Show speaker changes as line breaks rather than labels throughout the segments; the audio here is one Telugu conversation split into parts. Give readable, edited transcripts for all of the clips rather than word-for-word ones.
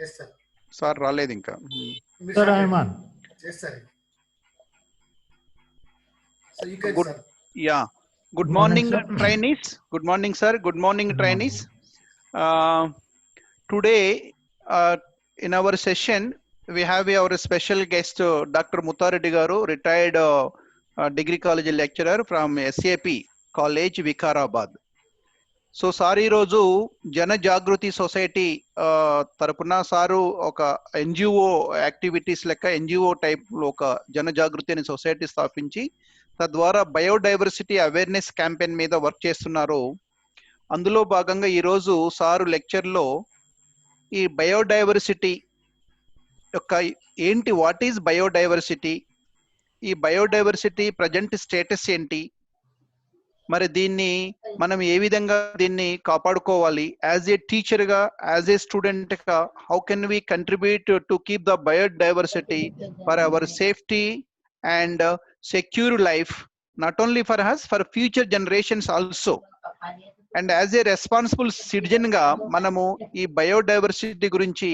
Yes, sir.
సార్ రాలేదు ఇంకా.
Sir, I am on.
Yes, sir. So you can,
Good.
sir.
Yeah. Good
Good
morning,
morning, sir.
trainees. Good morning, sir. Good morning,
Good
trainees.
morning.
Today, in our session, we have our special guest, Dr. Muthareddy Garu, retired degree college lecturer from SAP College, Vikarabad. So sir ఈరోజు జన జాగృతి సొసైటీ తరపున సారు ఒక ఎన్జిఓ యాక్టివిటీస్ లెక్క ఎన్జిఓ టైప్ లో ఒక జన జాగృతి అనే సొసైటీ స్థాపించి తద్వారా బయోడైవర్సిటీ అవేర్నెస్ క్యాంపెయిన్ మీద వర్క్ చేస్తున్నారు. అందులో భాగంగా ఈరోజు సారు లెక్చర్లో ఈ బయోడైవర్సిటీ యొక్క ఏంటి, వాట్ ఈజ్ బయోడైవర్సిటీ, ఈ బయోడైవర్సిటీ ప్రజెంట్ స్టేటస్ ఏంటి, మరి దీన్ని మనం ఏ విధంగా దీన్ని కాపాడుకోవాలి, యాజ్ ఏ టీచర్ గా, యాజ్ ఏ స్టూడెంట్ గా, how can we contribute to keep the biodiversity for our safety and secure life, not only for us, for future generations also. And as a responsible citizen గా మనము ఈ బయోడైవర్సిటీ గురించి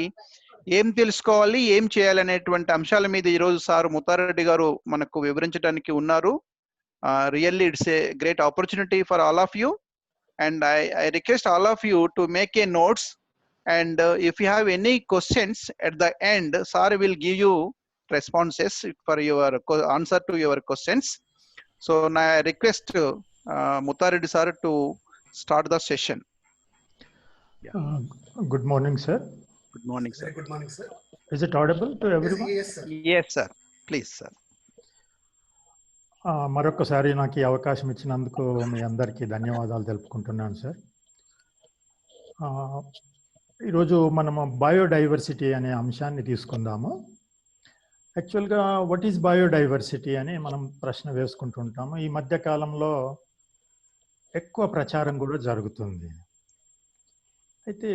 ఏం తెలుసుకోవాలి, ఏం చేయాలనేటువంటి అంశాల మీద ఈరోజు సార్ ముత్తారెడ్డి గారు మనకు వివరించడానికి ఉన్నారు. Really, it's a great opportunity for all of you, and I request all of you to make a notes, and if you have any questions at the end, sir will give you responses for your answer to your questions. So now I request Muthareddy sir to start the session.
Good morning, sir.
Good morning, sir.
Very good morning, sir.
Is it audible to everyone?
Yes, sir.
Yes, sir. Please, sir.
మరొకసారి నాకు ఈ అవకాశం ఇచ్చినందుకు మీ అందరికీ ధన్యవాదాలు తెలుపుకుంటున్నాను సార్. ఈరోజు మనము బయోడైవర్సిటీ అనే అంశాన్ని తీసుకుందాము. యాక్చువల్గా వాట్ ఈజ్ బయోడైవర్సిటీ అని మనం ప్రశ్న వేసుకుంటుంటాము. ఈ మధ్య కాలంలో ఎక్కువ ప్రచారం కూడా జరుగుతుంది. అయితే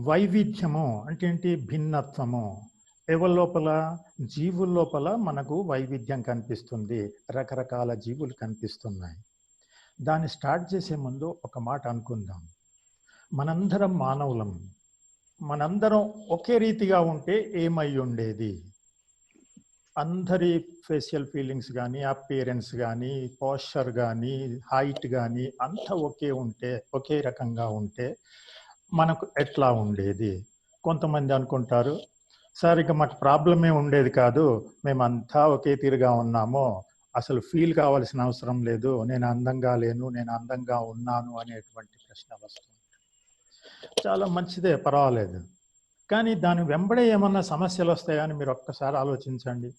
వైవిధ్యము అంటే ఏంటి, భిన్నత్వము, ఎవరి లోపల, జీవుల లోపల మనకు వైవిధ్యం కనిపిస్తుంది, రకరకాల జీవులు కనిపిస్తున్నాయి. దాన్ని స్టార్ట్ చేసే ముందు ఒక మాట అనుకుందాం. మనందరం మానవులం, మనందరం ఒకే రీతిగా ఉంటే ఏమై ఉండేది? అందరి ఫేషియల్ ఫీలింగ్స్ కానీ, అపియరెన్స్ కానీ, పోస్చర్ కానీ, హైట్ కానీ అంతా ఒకే రకంగా ఉంటే మనకు ఎట్లా ఉండేది? కొంతమంది అనుకుంటారు, సార్ ఇక మాకు ప్రాబ్లమే ఉండేది కాదు, మేమంతా ఒకే తీరుగా ఉన్నాము, అసలు ఫీల్ కావాల్సిన అవసరం లేదు, నేను అందంగా లేను, నేను అందంగా ఉన్నాను అనేటువంటి ప్రశ్న వస్తుంది. చాలా మంచిదే, పర్వాలేదు. కానీ దాని వెంబడే ఏమన్నా సమస్యలు వస్తాయని మీరు ఒక్కసారి ఆలోచించండి.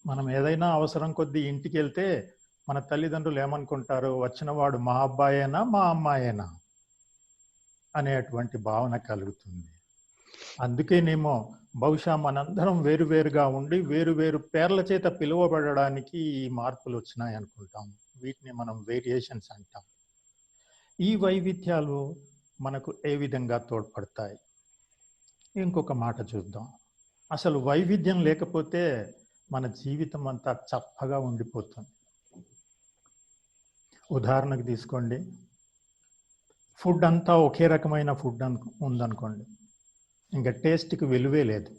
మనం ఏదైనా అవసరం కొద్దీ ఇంటికి వెళ్తే మన తల్లిదండ్రులు ఏమనుకుంటారు, వచ్చిన వాడు మా అబ్బాయేనా మా అమ్మాయేనా అనేటువంటి భావన కలుగుతుంది. అందుకేనేమో బహుశా మనందరం వేరువేరుగా ఉండి వేరువేరు పేర్ల చేత పిలువబడడానికి ఈ మార్పులు వచ్చినాయి అనుకుంటాం. వీటిని మనం వేరియేషన్స్ అంటాం. ఈ వైవిధ్యాలు మనకు ఏ విధంగా తోడ్పడతాయి? ఇంకొక మాట చూద్దాం. అసలు వైవిధ్యం లేకపోతే మన జీవితం అంతా చప్పగా ఉండిపోతుంది. ఉదాహరణకు తీసుకోండి, ఫుడ్ అంతా ఒకే రకమైన ఫుడ్ ఉందనుకోండి, ఇంకా టేస్ట్కి విలువే లేదు,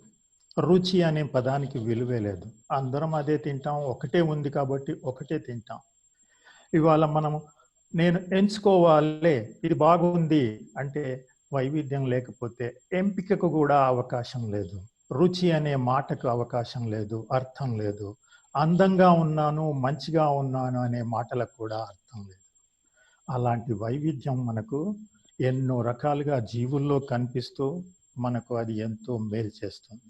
రుచి అనే పదానికి విలువే లేదు. అందరం అదే తింటాం, ఒకటే ఉంది కాబట్టి ఒకటే తింటాం. ఇవాళ మనము నేను ఎంచుకోవాలి, ఇది బాగుంది అంటే వైవిధ్యం లేకపోతే ఎంపికకు కూడా అవకాశం లేదు, రుచి అనే మాటకు అవకాశం లేదు, అర్థం లేదు. అందంగా ఉన్నాను, మంచిగా ఉన్నాను అనే మాటలకు కూడా అర్థం లేదు. అలాంటి వైవిధ్యం మనకు ఎన్నో రకాలుగా జీవుల్లో కనిపిస్తూ మనకు అది ఎంతో మేలు చేస్తుంది.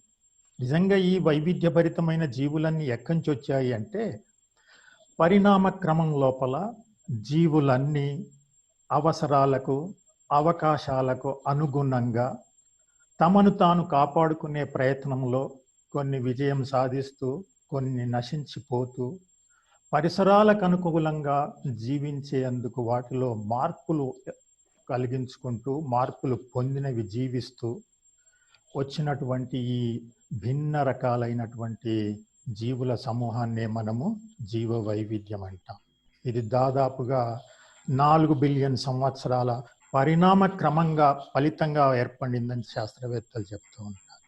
నిజంగా ఈ వైవిధ్యభరితమైన జీవులన్నీ ఎక్కడి నుంచి వచ్చాయి అంటే, పరిణామ క్రమం లోపల జీవులన్నీ అవసరాలకు, అవకాశాలకు అనుగుణంగా తమను తాను కాపాడుకునే ప్రయత్నంలో కొన్ని విజయం సాధిస్తూ, కొన్ని నశించిపోతూ, పరిసరాలకు అనుకూలంగా జీవించేందుకు వాటిలో మార్పులు కలిగించుకుంటూ, మార్పులు పొందినవి జీవిస్తూ వచ్చినటువంటి ఈ భిన్న రకాలైనటువంటి జీవుల సమూహాన్నే మనము జీవ వైవిధ్యం అంటాం. ఇది దాదాపుగా 4 బిలియన్ సంవత్సరాల పరిణామ క్రమంగా ఫలితంగా ఏర్పడిందని శాస్త్రవేత్తలు చెప్తూ ఉంటారు.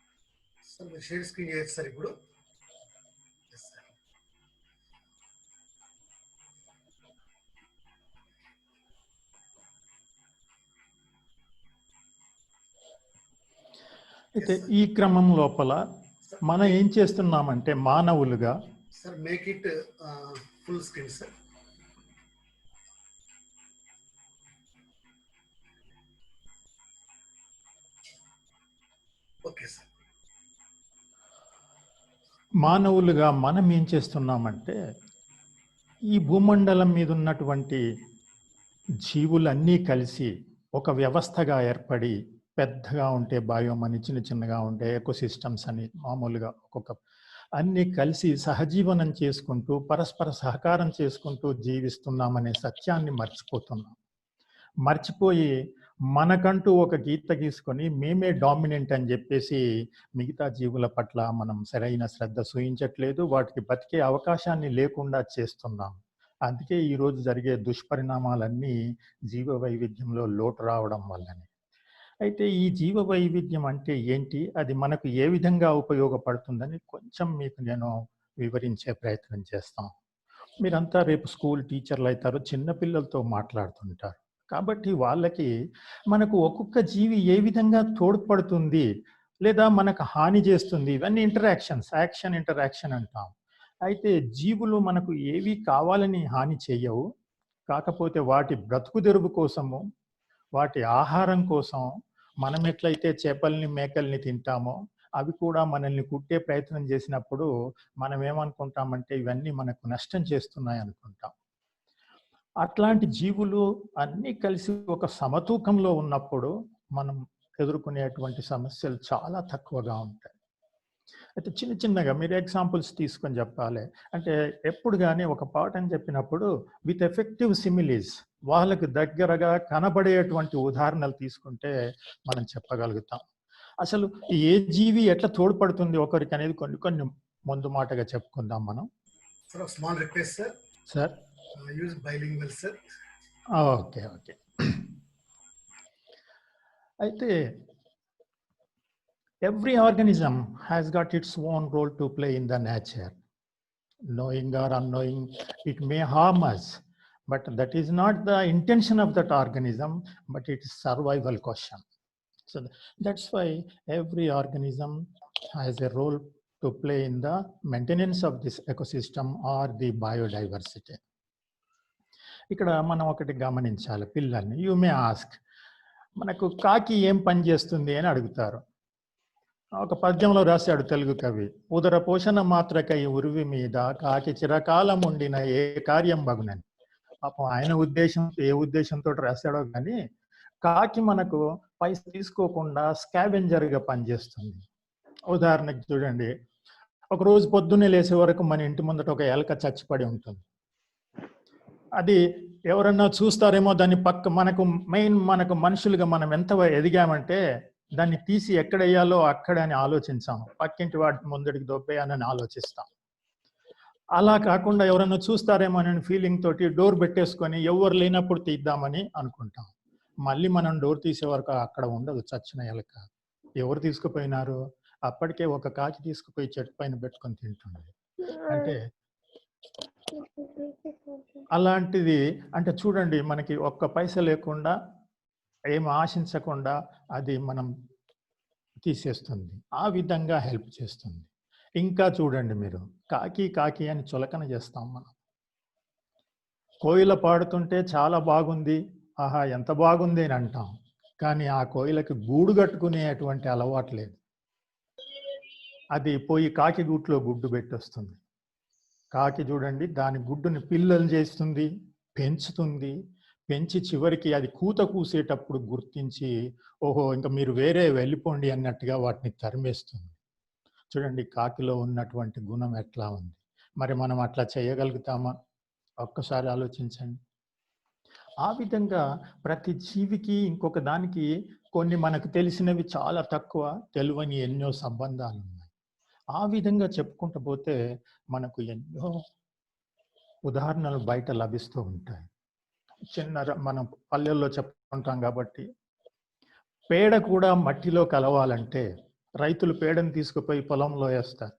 సార్ మీరు షేర్ స్క్రీన్ చేయొచ్చు సార్ ఇప్పుడు. Yes, sir.
అయితే
Yes, sir.
ఈ క్రమం లోపల మనం ఏం చేస్తున్నామంటే మానవులుగా
Sir, make it full screen, sir. Okay, sir.
మానవులుగా మనం ఏం చేస్తున్నామంటే ఈ భూమండలం మీద ఉన్నటువంటి జీవులన్నీ కలిసి ఒక వ్యవస్థగా ఏర్పడి పెద్దగా ఉంటే బయోమ్ అని, చిన్న చిన్నగా ఉంటే ఎకోసిస్టమ్స్ అని, మామూలుగా ఒక్కొక్క అన్నీ కలిసి సహజీవనం చేసుకుంటూ పరస్పర సహకారం చేసుకుంటూ జీవిస్తున్నామనే సత్యాన్ని మర్చిపోతున్నాం. మర్చిపోయి మనకంటూ ఒక గీత గీసుకొని మేమే డామినెంట్ అని చెప్పేసి మిగతా జీవుల పట్ల మనం సరైన శ్రద్ధ చూయించట్లేదు, వాటికి బతికే అవకాశాన్ని లేకుండా చేస్తున్నాం. అందుకే ఈరోజు జరిగే దుష్పరిణామాలన్నీ జీవ వైవిధ్యంలో లోటు రావడం వల్లనే. అయితే ఈ జీవ వైవిధ్యం అంటే ఏంటి, అది మనకు ఏ విధంగా ఉపయోగపడుతుందని కొంచెం మీకు నేను వివరించే ప్రయత్నం చేస్తాను. మీరంతా రేపు స్కూల్ టీచర్లు అవుతారు, చిన్నపిల్లలతో మాట్లాడుతుంటారు. కాబట్టి వాళ్ళకి మనకు ఒక్కొక్క జీవి ఏ విధంగా తోడ్పడుతుంది లేదా మనకు హాని చేస్తుంది, ఇవన్నీ ఇంటరాక్షన్స్, యాక్షన్ ఇంటరాక్షన్ అంటాం. అయితే జీవులు మనకు ఏవి కావాలని హాని చేయవు, కాకపోతే వాటి బ్రతుకు తెరువు కోసము, వాటి ఆహారం కోసం మనం ఎట్లయితే చేపల్ని మేకల్ని తింటామో అవి కూడా మనల్ని కుట్టే ప్రయత్నం చేసినప్పుడు మనం ఏమనుకుంటామంటే ఇవన్నీ మనకు నష్టం చేస్తున్నాయి అనుకుంటాం. అట్లాంటి జీవులు అన్నీ కలిసి ఒక సమతూకంలో ఉన్నప్పుడు మనం ఎదుర్కొనేటువంటి సమస్యలు చాలా తక్కువగా ఉంటాయి. అయితే చిన్న చిన్నగా మీరు ఎగ్జాంపుల్స్ తీసుకొని చెప్పాలి అంటే, ఎప్పుడు కానీ ఒక పాఠం చెప్పినప్పుడు విత్ ఎఫెక్టివ్ సిమిలీస్, వాళ్ళకు దగ్గరగా కనబడేటువంటి ఉదాహరణలు తీసుకుంటే మనం చెప్పగలుగుతాం. అసలు ఏ జీవి ఎట్లా తోడ్పడుతుంది ఒకరికి అనేది కొన్ని కొన్ని ముందు మాటగా చెప్పుకుందాం మనం.
Sir, a small request, sir.
Sir
Use bilingual, sir.
Okay okay. అయితే every organism has got its own role to play in the nature. Knowing or unknowing, it may harm us, but that is not the intention of that organism, but it is survival question. So that's why every organism has a role to play in the maintenance of this ecosystem or the biodiversity. ఇక్కడ మనం ఒకటి గమనించాలి పిల్లల్ని. యు మే ఆస్క్, మనకు కాకి ఏం పని చేస్తుంది అని అడుగుతారు. ఒక పద్యంలో రాశాడు తెలుగు కవి, ఉదర పోషణ మాత్రకై ఉరివి మీద కాకి చిరకాలం ఉండిన ఏ కార్యం బగునని. పాపం ఆయన ఉద్దేశం ఏ ఉద్దేశంతో రాశాడో కానీ కాకి మనకు పైస తీసుకోకుండా స్కావెంజర్ గా పనిచేస్తుంది. ఉదాహరణకు చూడండి, ఒక రోజు పొద్దున్నే లేసే వరకు మన ఇంటి ముందట ఒక ఎలక చచ్చిపడి ఉంటుంది. అది ఎవరన్నా చూస్తారేమో, దాన్ని మనకు మనుషులుగా మనం ఎంత ఎదిగామంటే దాన్ని తీసి ఎక్కడ వేయాలో అక్కడ అని ఆలోచించాము, పక్కింటి వాటి ముందడికి దొబ్బేయాలని ఆలోచిస్తాం. అలా కాకుండా ఎవరన్నా చూస్తారేమో అనే ఫీలింగ్ తోటి డోర్ పెట్టేసుకొని ఎవరు లేనప్పుడు తీద్దామని అనుకుంటాం. మళ్ళీ మనం డోర్ తీసే వరకు అక్కడ ఉండదు చచ్చిన ఎలక. ఎవరు తీసుకుపోయినారు? అప్పటికే ఒక కాకి తీసుకుపోయి చెట్టు పైన పెట్టుకొని తింటుంది. అంటే అలాంటిది, అంటే చూడండి, మనకి ఒక్క పైసా లేకుండా ఏం ఆశించకుండా అది మనం తీసేస్తుంది, ఆ విధంగా హెల్ప్ చేస్తుంది. ఇంకా చూడండి మీరు, కాకి కాకి అని చులకన చేస్తాం మనం. కోయిల పాడుతుంటే చాలా బాగుంది, ఆహా ఎంత బాగుంది అని అంటాం, కానీ ఆ కోయిలకి గూడు కట్టుకునేటువంటి అలవాటు లేదు. అది పోయి కాకి గూట్లో గుడ్డు పెట్టొస్తుంది. కాకి చూడండి దాని గుడ్డుని పిల్లలు చేస్తుంది, పెంచుతుంది, పెంచి చివరికి అది కూత కూసేటప్పుడు గుర్తించి ఓహో ఇంకా మీరు వేరే వెళ్ళిపోండి అన్నట్టుగా వాటిని తరిమేస్తుంది. చూడండి కాకిలో ఉన్నటువంటి గుణం ఎట్లా ఉంది. మరి మనం అట్లా చేయగలుగుతామా? ఒక్కసారి ఆలోచించండి. ఆ విధంగా ప్రతి జీవికి ఇంకొక దానికి కొన్ని మనకు తెలిసినవి చాలా తక్కువ, తెలియని ఎన్నో సంబంధాలు ఉన్నాయి. ఆ విధంగా చెప్పుకుంటూ పోతే మనకు ఎన్నో ఉదాహరణలు బయట లభిస్తూ ఉంటాయి. మనం పల్లెల్లో ఉంటాం కాబట్టి పేడ కూడా మట్టిలో కలవాలంటే రైతులు పేడను తీసుకుపోయి పొలంలో వేస్తారు.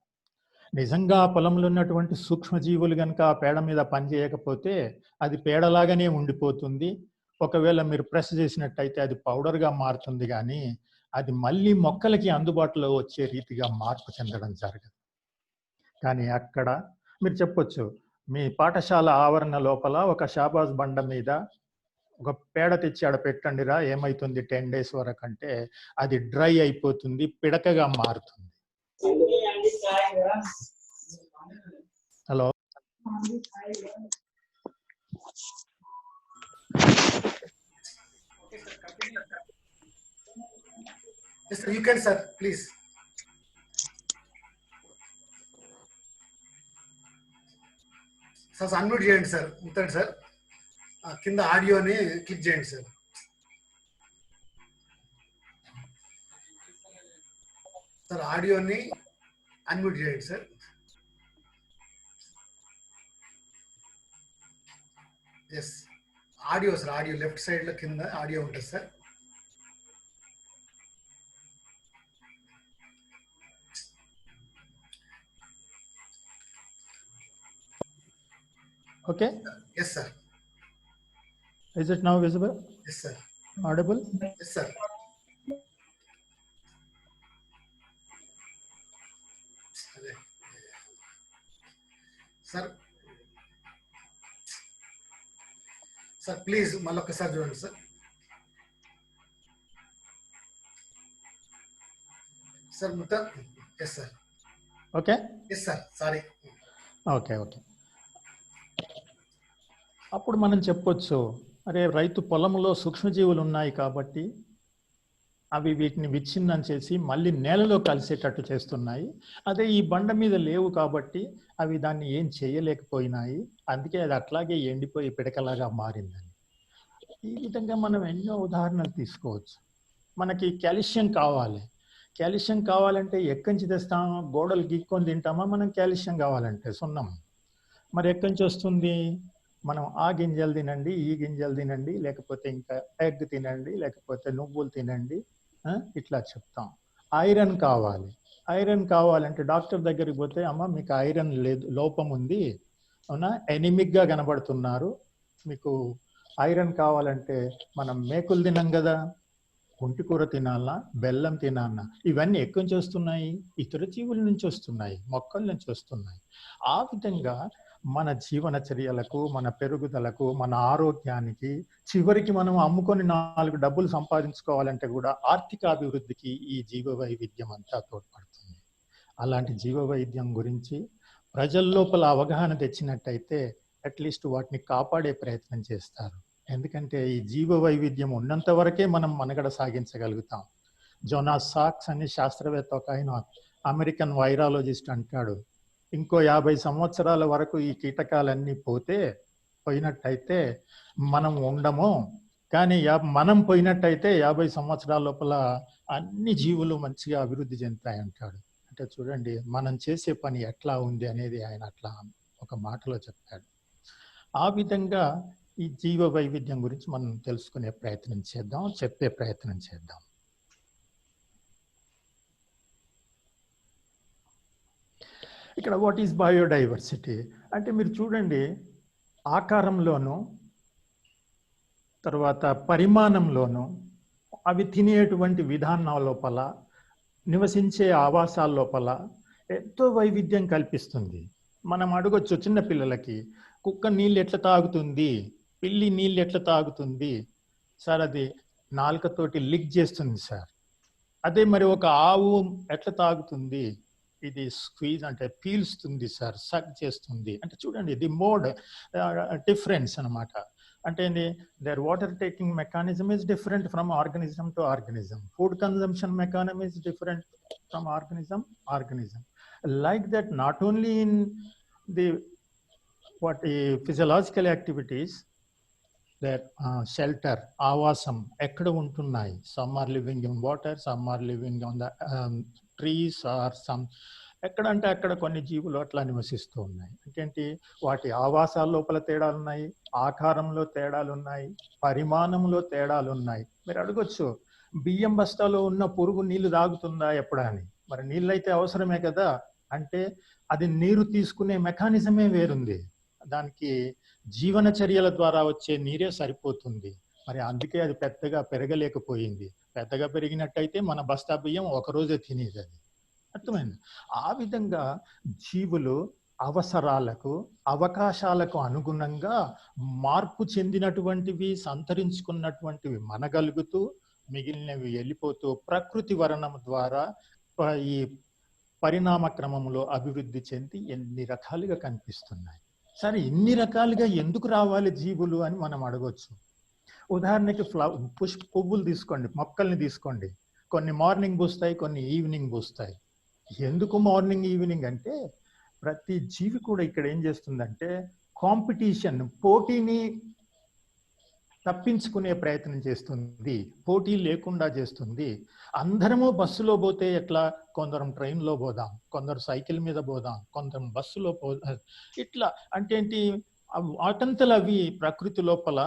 నిజంగా ఆ పొలంలో ఉన్నటువంటి సూక్ష్మజీవులు కనుక ఆ పేడ మీద పని చేయకపోతే అది పేడలాగానే ఉండిపోతుంది. ఒకవేళ మీరు ప్రెస్ చేసినట్టయితే అది పౌడర్గా మారుతుంది, కానీ అది మళ్ళీ మొక్కలకి అందుబాటులో వచ్చే రీతిగా మార్పు చెందడం జరగదు. కానీ అక్కడ మీరు చెప్పొచ్చు, మీ పాఠశాల ఆవరణ లోపల ఒక షాబాజ్ బండ మీద ఒక పేడ తెచ్చి ఆడ పెట్టండిరా, ఏమైతుంది 10 days వరకు అంటే అది డ్రై అయిపోతుంది, పిడకగా మారుతుంది. Hello,
Yes, sir. You can, sir. Please. Sir unmute చేయండి సార్. ముత్తండి సార్, కింద ఆడియోని క్లిక్ చేయండి సార్. సార్ ఆడియోని అన్మ్యూట్ చేయండి sir. Yes, audio sir, audio left side లో కింద ఆడియో ఉంటుంది sir.
okay,
yes sir.
is it now visible?
Yes sir.
Audible?
Yes sir. Sir sir please మళ్ళీ ఒకసారి చూడండి సార్. సార్ మొత్తం yes sir.
Okay,
yes sir, sorry.
Okay okay. అప్పుడు మనం చెప్పొచ్చు, అరే రైతు పొలంలో సూక్ష్మజీవులు ఉన్నాయి కాబట్టి అవి వీటిని విచ్ఛిన్నం చేసి మళ్ళీ నేలలో కలిసేటట్టు చేస్తున్నాయి. అదే ఈ బండ మీద లేవు కాబట్టి అవి దాన్ని ఏం చేయలేకపోయినాయి, అందుకే అది అట్లాగే ఎండిపోయి పిడకలాగా మారిందని. ఈ విధంగా మనం ఎన్నో ఉదాహరణలు తీసుకోవచ్చు. మనకి కాల్షియం కావాలి, కాల్షియం కావాలంటే ఎక్కడి నుంచి తెస్తామా? గోడలు గీక్కొని తింటామా మనం? కాల్షియం కావాలంటే సున్నం. మరి ఎక్కడి నుంచి వస్తుంది? మనం ఆ గింజలు తినండి, ఈ గింజలు తినండి, లేకపోతే ఇంకా ఎగ్ తినండి, లేకపోతే నువ్వులు తినండి, ఇట్లా చెప్తాం. ఐరన్ కావాలి, ఐరన్ కావాలంటే డాక్టర్ దగ్గరికి పోతే, అమ్మ మీకు ఐరన్ లేదు, లోపం ఉంది, అవునా, ఎనిమిక్గా కనబడుతున్నారు, మీకు ఐరన్ కావాలంటే మనం మేకులు తినం కదా, కుంటి కూర తినాలా, బెల్లం తినాలా, ఇవన్నీ ఎక్కడి నుంచి వస్తున్నాయి? ఇతర జీవుల నుంచి వస్తున్నాయి, మొక్కల నుంచి వస్తున్నాయి. ఆ విధంగా మన జీవన చర్యలకు, మన పెరుగుదలకు, మన ఆరోగ్యానికి, చివరికి మనం అమ్ముకొని 4 డబ్బులు సంపాదించుకోవాలంటే కూడా ఆర్థిక అభివృద్ధికి ఈ జీవ వైవిధ్యం అంతా తోడ్పడుతుంది. అలాంటి జీవ వైవిధ్యం గురించి ప్రజల లోపల అవగాహన తెచ్చినట్టయితే అట్లీస్ట్ వాటిని కాపాడే ప్రయత్నం చేస్తారు. ఎందుకంటే ఈ జీవ వైవిధ్యం ఉన్నంత వరకే మనం మనుగడ సాగించగలుగుతాం. జోనాస్ సాక్స్ అనే శాస్త్రవేత్త ఒక ఆయన, అమెరికన్ వైరాలజిస్ట్, అంటాడు, ఇంకో 50 సంవత్సరాల వరకు ఈ కీటకాలన్నీ పోయినట్టయితే మనం ఉండము, కానీ మనం పోయినట్టయితే 50 సంవత్సరాల లోపల అన్ని జీవులు మంచిగా అభివృద్ధి చెందుతాయి అంటాడు. అంటే చూడండి మనం చేసే పని ఎట్లా ఉంది అనేది ఆయన అట్లా ఒక మాటలో చెప్పాడు. ఆ విధంగా ఈ జీవ వైవిధ్యం గురించి మనం తెలుసుకునే ప్రయత్నం చేద్దాం, చెప్పే ప్రయత్నం చేద్దాం. ఇక్కడ వాట్ ఈస్ బయోడైవర్సిటీ అంటే మీరు చూడండి, ఆకారంలోనూ తర్వాత పరిమాణంలోనూ, అవి తినేటువంటి విధానాల లోపల, నివసించే ఆవాసాల లోపల ఎంతో వైవిధ్యం కల్పిస్తుంది. మనం అడగొచ్చు చిన్న పిల్లలకి, కుక్క నీళ్ళు ఎట్లా తాగుతుంది, పిల్లి నీళ్ళు ఎట్లా తాగుతుంది సార్? అది నాలుకతోటి లిక్ చేస్తుంది సార్. అదే మరి ఒక ఆవు ఎట్లా తాగుతుంది? ఇది స్క్వీజ్ అంటే పీల్స్తుంది సార్, సక్ చేస్తుంది. అంటే చూడండి ది మోడ్ డిఫరెన్స్ అనమాట. అంటే their water taking mechanism is different from organism to organism. Food consumption mechanism is different from organism. Like that, not only in the physiological activities, their shelter, ఆవాసం ఎక్కడ ఉంటున్నాయి. Some are living in water, some are living on the trees or some, ఎక్కడంటే అక్కడ కొన్ని జీవులు అట్లా నివసిస్తూ ఉన్నాయి. అంటే వాటి ఆవాసాల లోపల తేడాలు ఉన్నాయి, ఆకారంలో తేడాలు ఉన్నాయి, పరిమాణంలో తేడాలు ఉన్నాయి. మీరు అడగొచ్చు, బియ్యం బస్తాలో ఉన్న పురుగు నీళ్లు తాగుతుందా ఎప్పుడా అని. మరి నీళ్ళు అయితే అవసరమే కదా. అంటే అది నీరు తీసుకునే మెకానిజమే వేరుంది, దానికి జీవన చర్యల ద్వారా వచ్చే నీరే సరిపోతుంది. మరి అందుకే అది పెద్దగా పెరగలేకపోయింది. పెద్దగా పెరిగినట్టయితే మన బస్తా బియ్యం ఒకరోజే తినేది. అది అర్థమైంది. ఆ విధంగా జీవులు అవసరాలకు, అవకాశాలకు అనుగుణంగా మార్పు చెందినటువంటివి, సంతరించుకున్నటువంటివి మనగలుగుతూ మిగిలినవి వెళ్ళిపోతూ ప్రకృతి వర్ణం ద్వారా ఈ పరిణామ క్రమంలో అభివృద్ధి చెంది ఎన్ని రకాలుగా కనిపిస్తున్నాయి. సరే, ఇన్ని రకాలుగా ఎందుకు రావాలి జీవులు అని మనం అడగొచ్చు. ఉదాహరణకి పువ్వులు తీసుకోండి, మొక్కల్ని తీసుకోండి. కొన్ని మార్నింగ్ పూస్తాయి, కొన్ని ఈవినింగ్ పూస్తాయి. ఎందుకు మార్నింగ్ ఈవినింగ్ అంటే ప్రతి జీవి కూడా ఇక్కడ ఏం చేస్తుందంటే కాంపిటీషన్, పోటీని తప్పించుకునే ప్రయత్నం చేస్తుంది, పోటీ లేకుండా చేస్తుంది. అందరము బస్సులో పోతే ఎట్లా, కొందరం ట్రైన్లో పోదాం, కొందరు సైకిల్ మీద పోదాం, కొందరం బస్సులో పోదాం. ఇట్లా అంటే ఏంటి, వాటంతలు అవి ప్రకృతి లోపల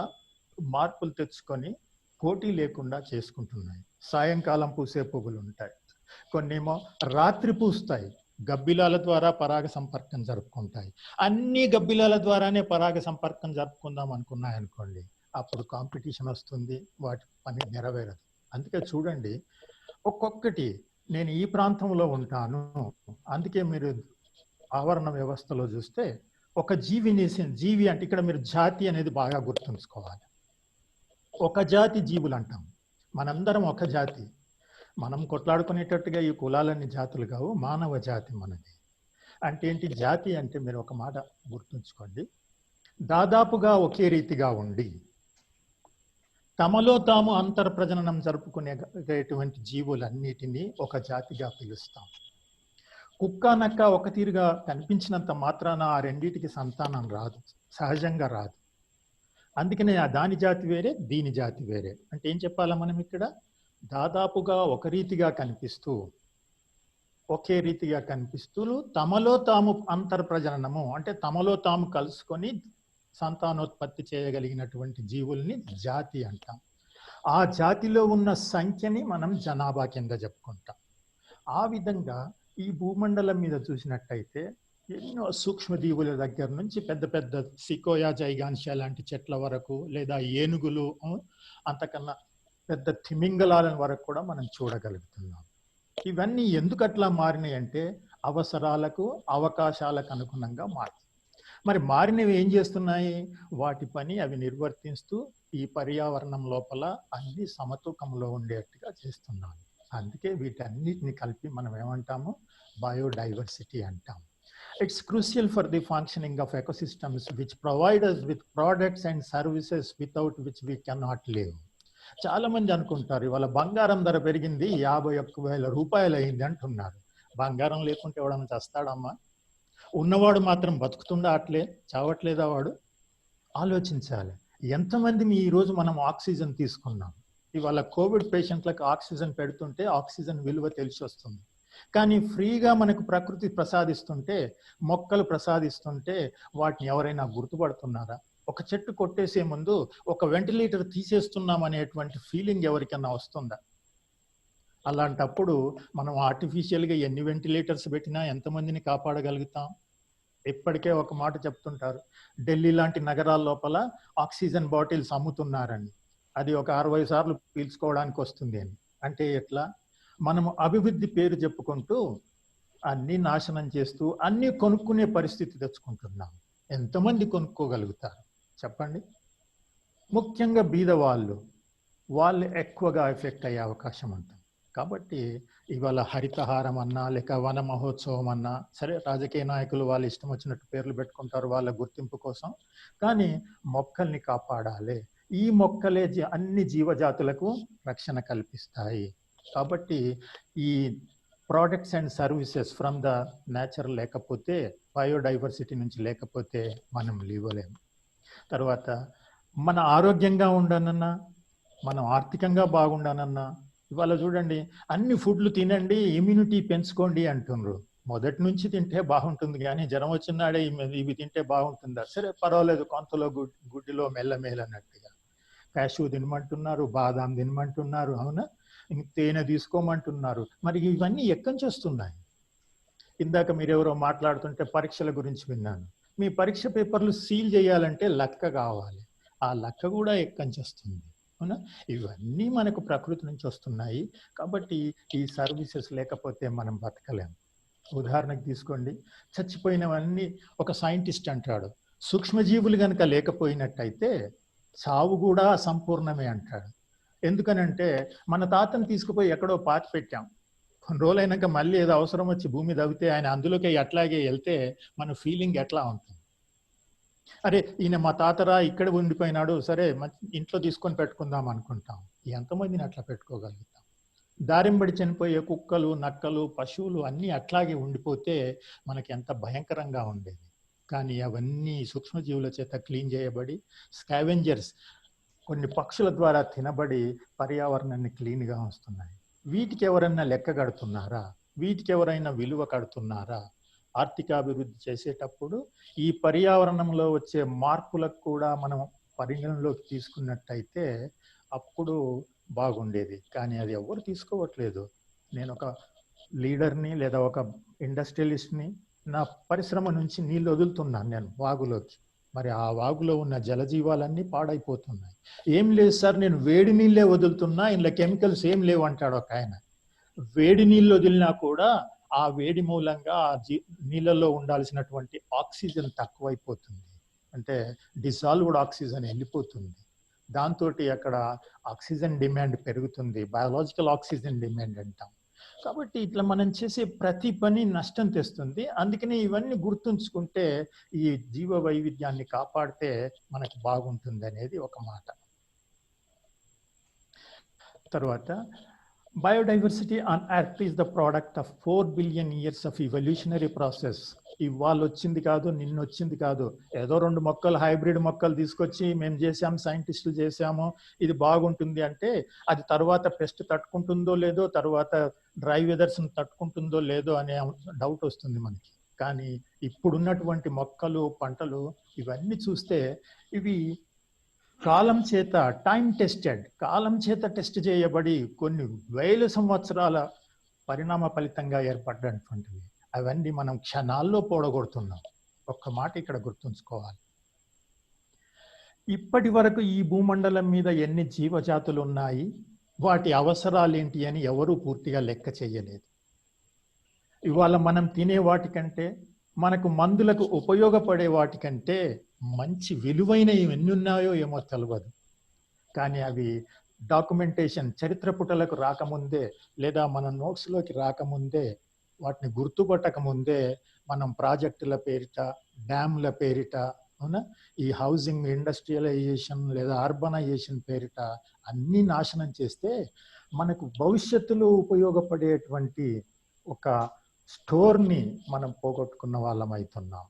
మార్పులు తెచ్చుకొని పోటీ లేకుండా చేసుకుంటున్నాయి. సాయంకాలం పూసే పువ్వులు ఉంటాయి, కొన్నేమో రాత్రి పూస్తాయి, గబ్బిలాల ద్వారా పరాగ సంపర్కం జరుపుకుంటాయి. అన్ని గబ్బిలాల ద్వారానే పరాగ సంపర్కం జరుపుకుందాం అనుకున్నాయి అనుకోండి, అప్పుడు కాంపిటీషన్ వస్తుంది, వాటి పని నెరవేరదు. అందుకే చూడండి, ఒక్కొక్కటి నేను ఈ ప్రాంతంలో ఉంటాను, అందుకే మీరు ఆవరణ వ్యవస్థలో చూస్తే ఒక జీవి అంటే ఇక్కడ మీరు జాతి అనేది బాగా గుర్తుంచుకోవాలి. ఒక జాతి జీవులు అంటాం, మనందరం ఒక జాతి. మనం కొట్లాడుకునేటట్టుగా ఈ కులాలన్నీ జాతులు కావు, మానవ జాతి మనది. అంటే ఏంటి జాతి అంటే, మీరు ఒక మాట గుర్తుంచుకోండి, దాదాపుగా ఒకే రీతిగా ఉండి తమలో తాము అంతర్ప్రజననం జరుపుకునేటువంటి జీవులన్నిటినీ ఒక జాతిగా పిలుస్తాం. కుక్క నక్క ఒక తీరుగా కనిపించినంత మాత్రాన ఆ రెండింటికి సంతానం రాదు, సహజంగా రాదు. అందుకనే దాని జాతి వేరే, దీని జాతి వేరే. అంటే ఏం చెప్పాలా మనం ఇక్కడ, దాదాపుగా ఒక రీతిగా కనిపిస్తూ, ఒకే రీతిగా కనిపిస్తూ తమలో తాము అంతర్ప్రజననము అంటే తమలో తాము కలుసుకొని సంతానోత్పత్తి చేయగలిగినటువంటి జీవుల్ని జాతి అంటాం. ఆ జాతిలో ఉన్న సంఖ్యని మనం జనాభా కింద చెప్పుకుంటాం. ఆ విధంగా ఈ భూమండలం మీద చూసినట్టయితే ఎన్నో సూక్ష్మజీవుల దగ్గర నుంచి పెద్ద పెద్ద సికోయా జైగాన్షియా లాంటి చెట్ల వరకు, లేదా ఏనుగులు, అంతకన్నా పెద్ద తిమింగలాల వరకు కూడా మనం చూడగలుగుతున్నాం. ఇవన్నీ ఎందుకు అట్లా మారినాయి అంటే అవసరాలకు, అవకాశాలకు అనుగుణంగా మారుతాయి. మరి మారినవి ఏం చేస్తున్నాయి, వాటి పని అవి నిర్వర్తిస్తూ ఈ పర్యావరణం లోపల అన్ని సమతూకంలో ఉండేట్టుగా చేస్తున్నాం. అందుకే వీటన్నిటిని కలిపి మనం ఏమంటాము, బయోడైవర్సిటీ అంటాం. It's crucial for the functioning of ecosystems which provide us with products and services without which we cannot live. చాలా మంది అనుకుంటారు ఇవాళ బంగారం ధర పెరిగింది, 51,000 రూపాయలు అయింది అంటున్నారు. బంగారం లేకుంటే ఎవడన్నా చస్తాడమ్మా? ఉన్నవాడు మాత్రం బతుకుతుండా, అట్లే చావట్లేదా వాడు? ఆలోచించాలి. ఎంతమంది ఈరోజు మనం ఆక్సిజన్ తీసుకున్నాం. ఇవాళ కోవిడ్ పేషెంట్లకు ఆక్సిజన్ పెడుతుంటే ఆక్సిజన్ విలువ తెలిసి వస్తుంది. కానీ ఫ్రీగా మనకు ప్రకృతి ప్రసాదిస్తుంటే, మొక్కలు ప్రసాదిస్తుంటే వాటిని ఎవరైనా గుర్తుపడుతున్నారా? ఒక చెట్టు కొట్టేసే ముందు ఒక వెంటిలేటర్ తీసేస్తున్నాం అనేటువంటి ఫీలింగ్ ఎవరికైనా వస్తుందా? అలాంటప్పుడు మనం ఆర్టిఫిషియల్గా ఎన్ని వెంటిలేటర్స్ పెట్టినా ఎంతమందిని కాపాడగలుగుతాం? ఇప్పటికే ఒక మాట చెప్తుంటారు, ఢిల్లీ లాంటి నగరాల లోపల ఆక్సిజన్ బాటిల్స్ అమ్ముతున్నారని. అది ఒక 60 సార్లు పీల్చుకోవడానికి వస్తుంది అని. అంటే ఎట్లా? మనము అభివృద్ధి పేరు చెప్పుకుంటూ అన్ని నాశనం చేస్తూ అన్ని కొనుక్కునే పరిస్థితి తెచ్చుకుంటున్నాం. ఎంతమంది కొనుక్కోగలుగుతారు చెప్పండి? ముఖ్యంగా బీదవాళ్ళు, వాళ్ళు ఎక్కువగా ఎఫెక్ట్ అయ్యే అవకాశం ఉంటుంది. కాబట్టి ఇవాళ హరితహారం అన్నా, లేక వన మహోత్సవం అన్నా, సరే రాజకీయ నాయకులు వాళ్ళు ఇష్టం వచ్చినట్టు పేర్లు పెట్టుకుంటారు వాళ్ళ గుర్తింపు కోసం. కానీ మొక్కల్ని కాపాడాలి. ఈ మొక్కలే అన్ని జీవజాతులకు రక్షణ కల్పిస్తాయి. కాబట్టి ఈ products and services from the nature లేకపోతే, బయోడైవర్సిటీ నుంచి లేకపోతే మనం లేవలేము. తర్వాత మన ఆరోగ్యంగా ఉండనన్నా, మనం ఆర్థికంగా బాగుండానన్నా, ఇవాళ చూడండి అన్ని ఫుడ్లు తినండి, ఇమ్యూనిటీ పెంచుకోండి అంటున్నారు. మొదటి నుంచి తింటే బాగుంటుంది కానీ జ్వరం వచ్చినాడే ఇవి తింటే బాగుంటుందా? సరే పర్వాలేదు, కొంతలో గుడ్డిలో మెల్లమేలు అన్నట్టుగా. క్యాషూ తినమంటున్నారు, బాదాం తినమంటున్నారు, అవునా? తేనె తీసుకోమంటున్నారు. మరి ఇవన్నీ ఎక్కడి నుంచి వస్తున్నాయి? ఇందాక మీరెవరో మాట్లాడుతుంటే పరీక్షల గురించి విన్నాను. మీ పరీక్ష పేపర్లు సీల్ చేయాలంటే లక్క కావాలి. ఆ లక్క కూడా ఎక్కడి నుంచి వస్తుంది? అవునా? ఇవన్నీ మనకు ప్రకృతి నుంచి వస్తున్నాయి. కాబట్టి ఈ సర్వీసెస్ లేకపోతే మనం బతకలేం. ఉదాహరణకు తీసుకోండి, చచ్చిపోయినవన్నీ ఒక సైంటిస్ట్ అంటాడు, సూక్ష్మజీవులు కనుక లేకపోయినట్టయితే చావు కూడా అసంపూర్ణమే అంటాడు. ఎందుకనంటే మన తాతను తీసుకుపోయి ఎక్కడో పాతి పెట్టాం, కొన్ని రోజులైనాక మళ్ళీ ఏదో అవసరం వచ్చి భూమి తవ్వితే ఆయన అందులోకి అట్లాగే వెళ్తే మన ఫీలింగ్ ఎట్లా ఉంటుంది? అరే ఈయన మా తాతరా ఇక్కడ ఉండిపోయినాడు, సరే ఇంట్లో తీసుకొని పెట్టుకుందాం అనుకుంటాం. ఎంతమందిని అట్లా పెట్టుకోగలుగుతాం? దారింబడి చనిపోయే కుక్కలు, నక్కలు, పశువులు అన్నీ అట్లాగే ఉండిపోతే మనకి ఎంత భయంకరంగా ఉండేది. కానీ అవన్నీ సూక్ష్మజీవుల చేత క్లీన్ చేయబడి, స్కావెంజర్స్ కొన్ని పక్షుల ద్వారా తినబడి పర్యావరణాన్ని క్లీన్గా వస్తున్నాయి. వీటికి ఎవరైనా లెక్క కడుతున్నారా? వీటికి ఎవరైనా విలువ కడుతున్నారా? ఆర్థికాభివృద్ధి చేసేటప్పుడు ఈ పర్యావరణంలో వచ్చే మార్పులకు కూడా మనం పరిగణలోకి తీసుకున్నట్టయితే అప్పుడు బాగుండేది. కానీ అది ఎవరు తీసుకోవట్లేదు. నేను ఒక లీడర్ని లేదా ఒక ఇండస్ట్రియలిస్ట్ని, నా పరిశ్రమ నుంచి నీళ్ళు వదులుతున్నాను నేను వాగులోకి. మరి ఆ వాగులో ఉన్న జలజీవాలన్నీ పాడైపోతున్నాయి. ఏం లేదు సార్, నేను వేడి నీళ్ళే వదులుతున్నా, ఇందులో కెమికల్స్ ఏం లేవు అంటాడు ఒక ఆయన. వేడి నీళ్ళు వదిలినా కూడా ఆ వేడి మూలంగా ఆ నీళ్ళలో ఉండాల్సినటువంటి ఆక్సిజన్ తక్కువైపోతుంది. అంటే డిజాల్వ్డ్ ఆక్సిజన్ వెళ్ళిపోతుంది. దాంతో అక్కడ ఆక్సిజన్ డిమాండ్ పెరుగుతుంది, బయాలజికల్ ఆక్సిజన్ డిమాండ్ అంటాం. కాబట్టి ఇట్లా మనం చేసే ప్రతి పని నష్టం తెస్తుంది. అందుకని ఇవన్నీ గుర్తుంచుకుంటే ఈ జీవ వైవిధ్యాన్ని కాపాడితే మనకు బాగుంటుంది అనేది ఒక మాట. తర్వాత biodiversity on earth is the product of 4 billion years of evolutionary process. ఇవాళ వచ్చింది కాదు, నిన్న వచ్చింది కాదు. ఏదో 2 మొక్కలు హైబ్రిడ్ మొక్కలు తీసుకొచ్చి మేము చేసాము, సైంటిస్టులు చేసాము, ఇది బాగుంటుంది అంటే అది తర్వాత పెస్ట్ తట్టుకుంటుందో లేదో, తర్వాత డ్రై వెదర్స్ని తట్టుకుంటుందో లేదో అనే డౌట్ వస్తుంది మనకి. కానీ ఇప్పుడున్నటువంటి మొక్కలు, పంటలు ఇవన్నీ చూస్తే ఇవి కాలం చేత కాలం చేత టెస్ట్ చేయబడి కొన్ని వేల సంవత్సరాల పరిణామ ఫలితంగా ఏర్పడినటువంటివి. అవన్నీ మనం క్షణాల్లో పోడగొడుతున్నాం. ఒక్క మాట ఇక్కడ గుర్తుంచుకోవాలి. ఇప్పటి వరకు ఈ భూమండలం మీద ఎన్ని జీవజాతులు ఉన్నాయి, వాటి అవసరాలు ఏంటి అని ఎవరూ పూర్తిగా లెక్క చేయలేదు. ఇవాళ మనం తినే వాటికంటే, మనకు మందులకు ఉపయోగపడే వాటికంటే మంచి విలువైనవి ఎన్ని ఉన్నాయో ఏమో తెలియదు. కానీ అవి డాక్యుమెంటేషన్ చరిత్ర పుటలకు రాకముందే లేదా మన నోట్స్లోకి రాకముందే, వాటిని గుర్తుపట్టక ముందే మనం ప్రాజెక్టుల పేరిట, డ్యామ్ల పేరిట, అవునా, ఈ హౌసింగ్ ఇండస్ట్రియలైజేషన్ లేదా అర్బనైజేషన్ పేరిట అన్నీ నాశనం చేస్తే మనకు భవిష్యత్తులో ఉపయోగపడేటువంటి ఒక స్టోర్ని మనం పోగొట్టుకున్న వాళ్ళం అవుతున్నాం.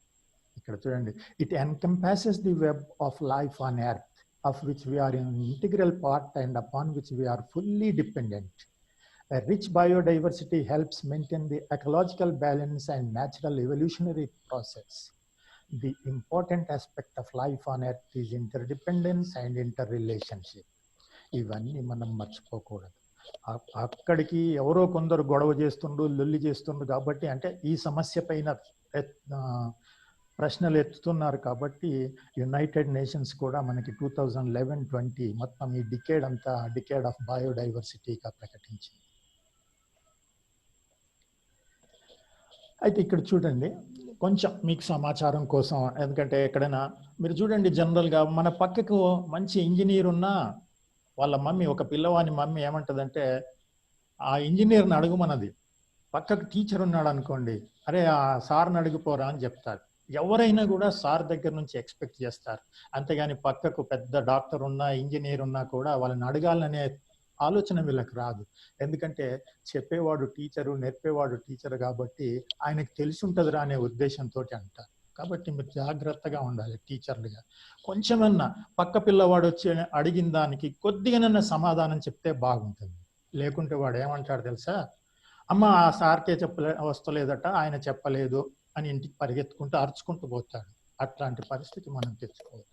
ఇక్కడ చూడండి, it encompasses the web of life on earth, of which we are an integral part and upon which we are fully dependent. A rich biodiversity helps maintain the ecological balance and natural evolutionary process. The important aspect of life on earth is interdependence and interrelationship. ఇవన్నీ మనం మర్చిపోకూడదు. అక్కడికి ఎవరో కొందరు గొడవ చేస్తుండ్రు, లొల్లి చేస్తుండ్రు కాబట్టి, అంటే ఈ సమస్య పైన ప్రశ్నలు ఎత్తుతున్నారు కాబట్టి యునైటెడ్ నేషన్స్ కూడా మనకి 2011-20 మొత్తం ఈ డికేడ్ అంతా డికేడ్ ఆఫ్ బయోడైవర్సిటీగా ప్రకటించింది. అయితే ఇక్కడ చూడండి, కొంచెం మీకు సమాచారం కోసం, ఎందుకంటే ఎక్కడైనా మీరు చూడండి, జనరల్గా మన పక్కకు మంచి ఇంజనీర్ ఉన్నా వాళ్ళ మమ్మీ, ఒక పిల్లవాని మమ్మీ ఏమంటదంటే ఆ ఇంజనీర్ని అడుగుమన్నది. పక్కకు టీచర్ ఉన్నాడు అనుకోండి, అరే ఆ సార్ని అడిగిపోరా అని చెప్తారు. ఎవరైనా కూడా సార్ దగ్గర నుంచి ఎక్స్పెక్ట్ చేస్తారు. అంతేగాని పక్కకు పెద్ద డాక్టర్ ఉన్నా, ఇంజనీర్ ఉన్నా కూడా వాళ్ళని అడగాలనే ఆలోచన వీళ్ళకి రాదు. ఎందుకంటే చెప్పేవాడు టీచరు, నేర్పేవాడు టీచర్ కాబట్టి ఆయనకు తెలిసి ఉంటుందిరా అనే ఉద్దేశంతో అంటారు. కాబట్టి మీరు జాగ్రత్తగా ఉండాలి టీచర్లుగా. కొంచెమన్నా పక్క పిల్లవాడు వచ్చి అడిగిన దానికి కొద్దిగానన్నా సమాధానం చెప్తే బాగుంటుంది. లేకుంటే వాడు ఏమంటాడు తెలుసా, అమ్మ ఆ సార్కే వస్తలేదట, ఆయన చెప్పలేదు అని ఇంటికి పరిగెత్తుకుంటూ అరుచుకుంటూ పోతాడు. అట్లాంటి పరిస్థితి మనం తెచ్చుకోవాలి.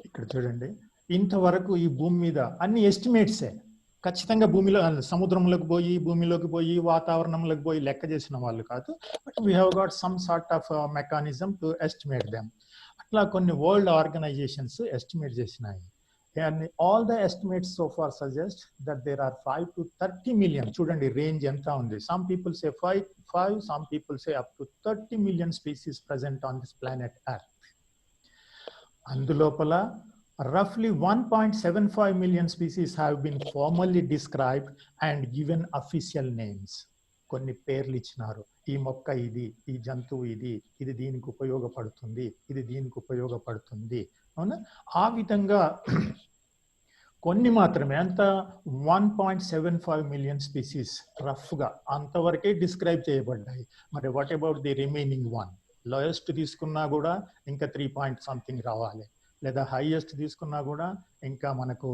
ఇక్కడ చూడండి, ఇంతవరకు ఈ భూమి మీద అన్ని ఎస్టిమేట్సే. ఖచ్చితంగా భూమిలో సముద్రంలోకి పోయి భూమిలోకి పోయి వాతావరణంలోకి పోయి లెక్క చేసిన వాళ్ళు కాదు. But we have got some sort of mechanism to estimate them. అట్లా కొన్ని వరల్డ్ ఆర్గనైజేషన్స్ ఎస్టిమేట్ చేసినాయి. And all the estimates so far suggest that there are 5 to 30 million. చూడండి రేంజ్ ఎంత ఉంది. Some people say 5, some people say up to 30 million species present on this planet Earth. అందులోపల roughly 1.75 million species have been formally described and given official names. కొన్ని పేర్లు ఇచ్చినారు. ఈ మొక్క ఇది, ఈ జంతువు ఇది, ఇది దీనికి ఉపయోగపడుతుంది, ఇది దీనికి ఉపయోగపడుతుంది. అవునా? ఆ విధంగా కొన్ని మాత్రమే, అంత 1.75 మిలియన్ స్పీసీస్ రఫ్గా అంతవరకే డిస్క్రైబ్ చేయబడ్డాయి. మరి what about the remaining 1? Lowest తీసుకున్నా కూడా ఇంకా 3 పాయింట్ సంథింగ్ రావాలి, లేదా హైయెస్ట్ తీసుకున్నా కూడా ఇంకా మనకు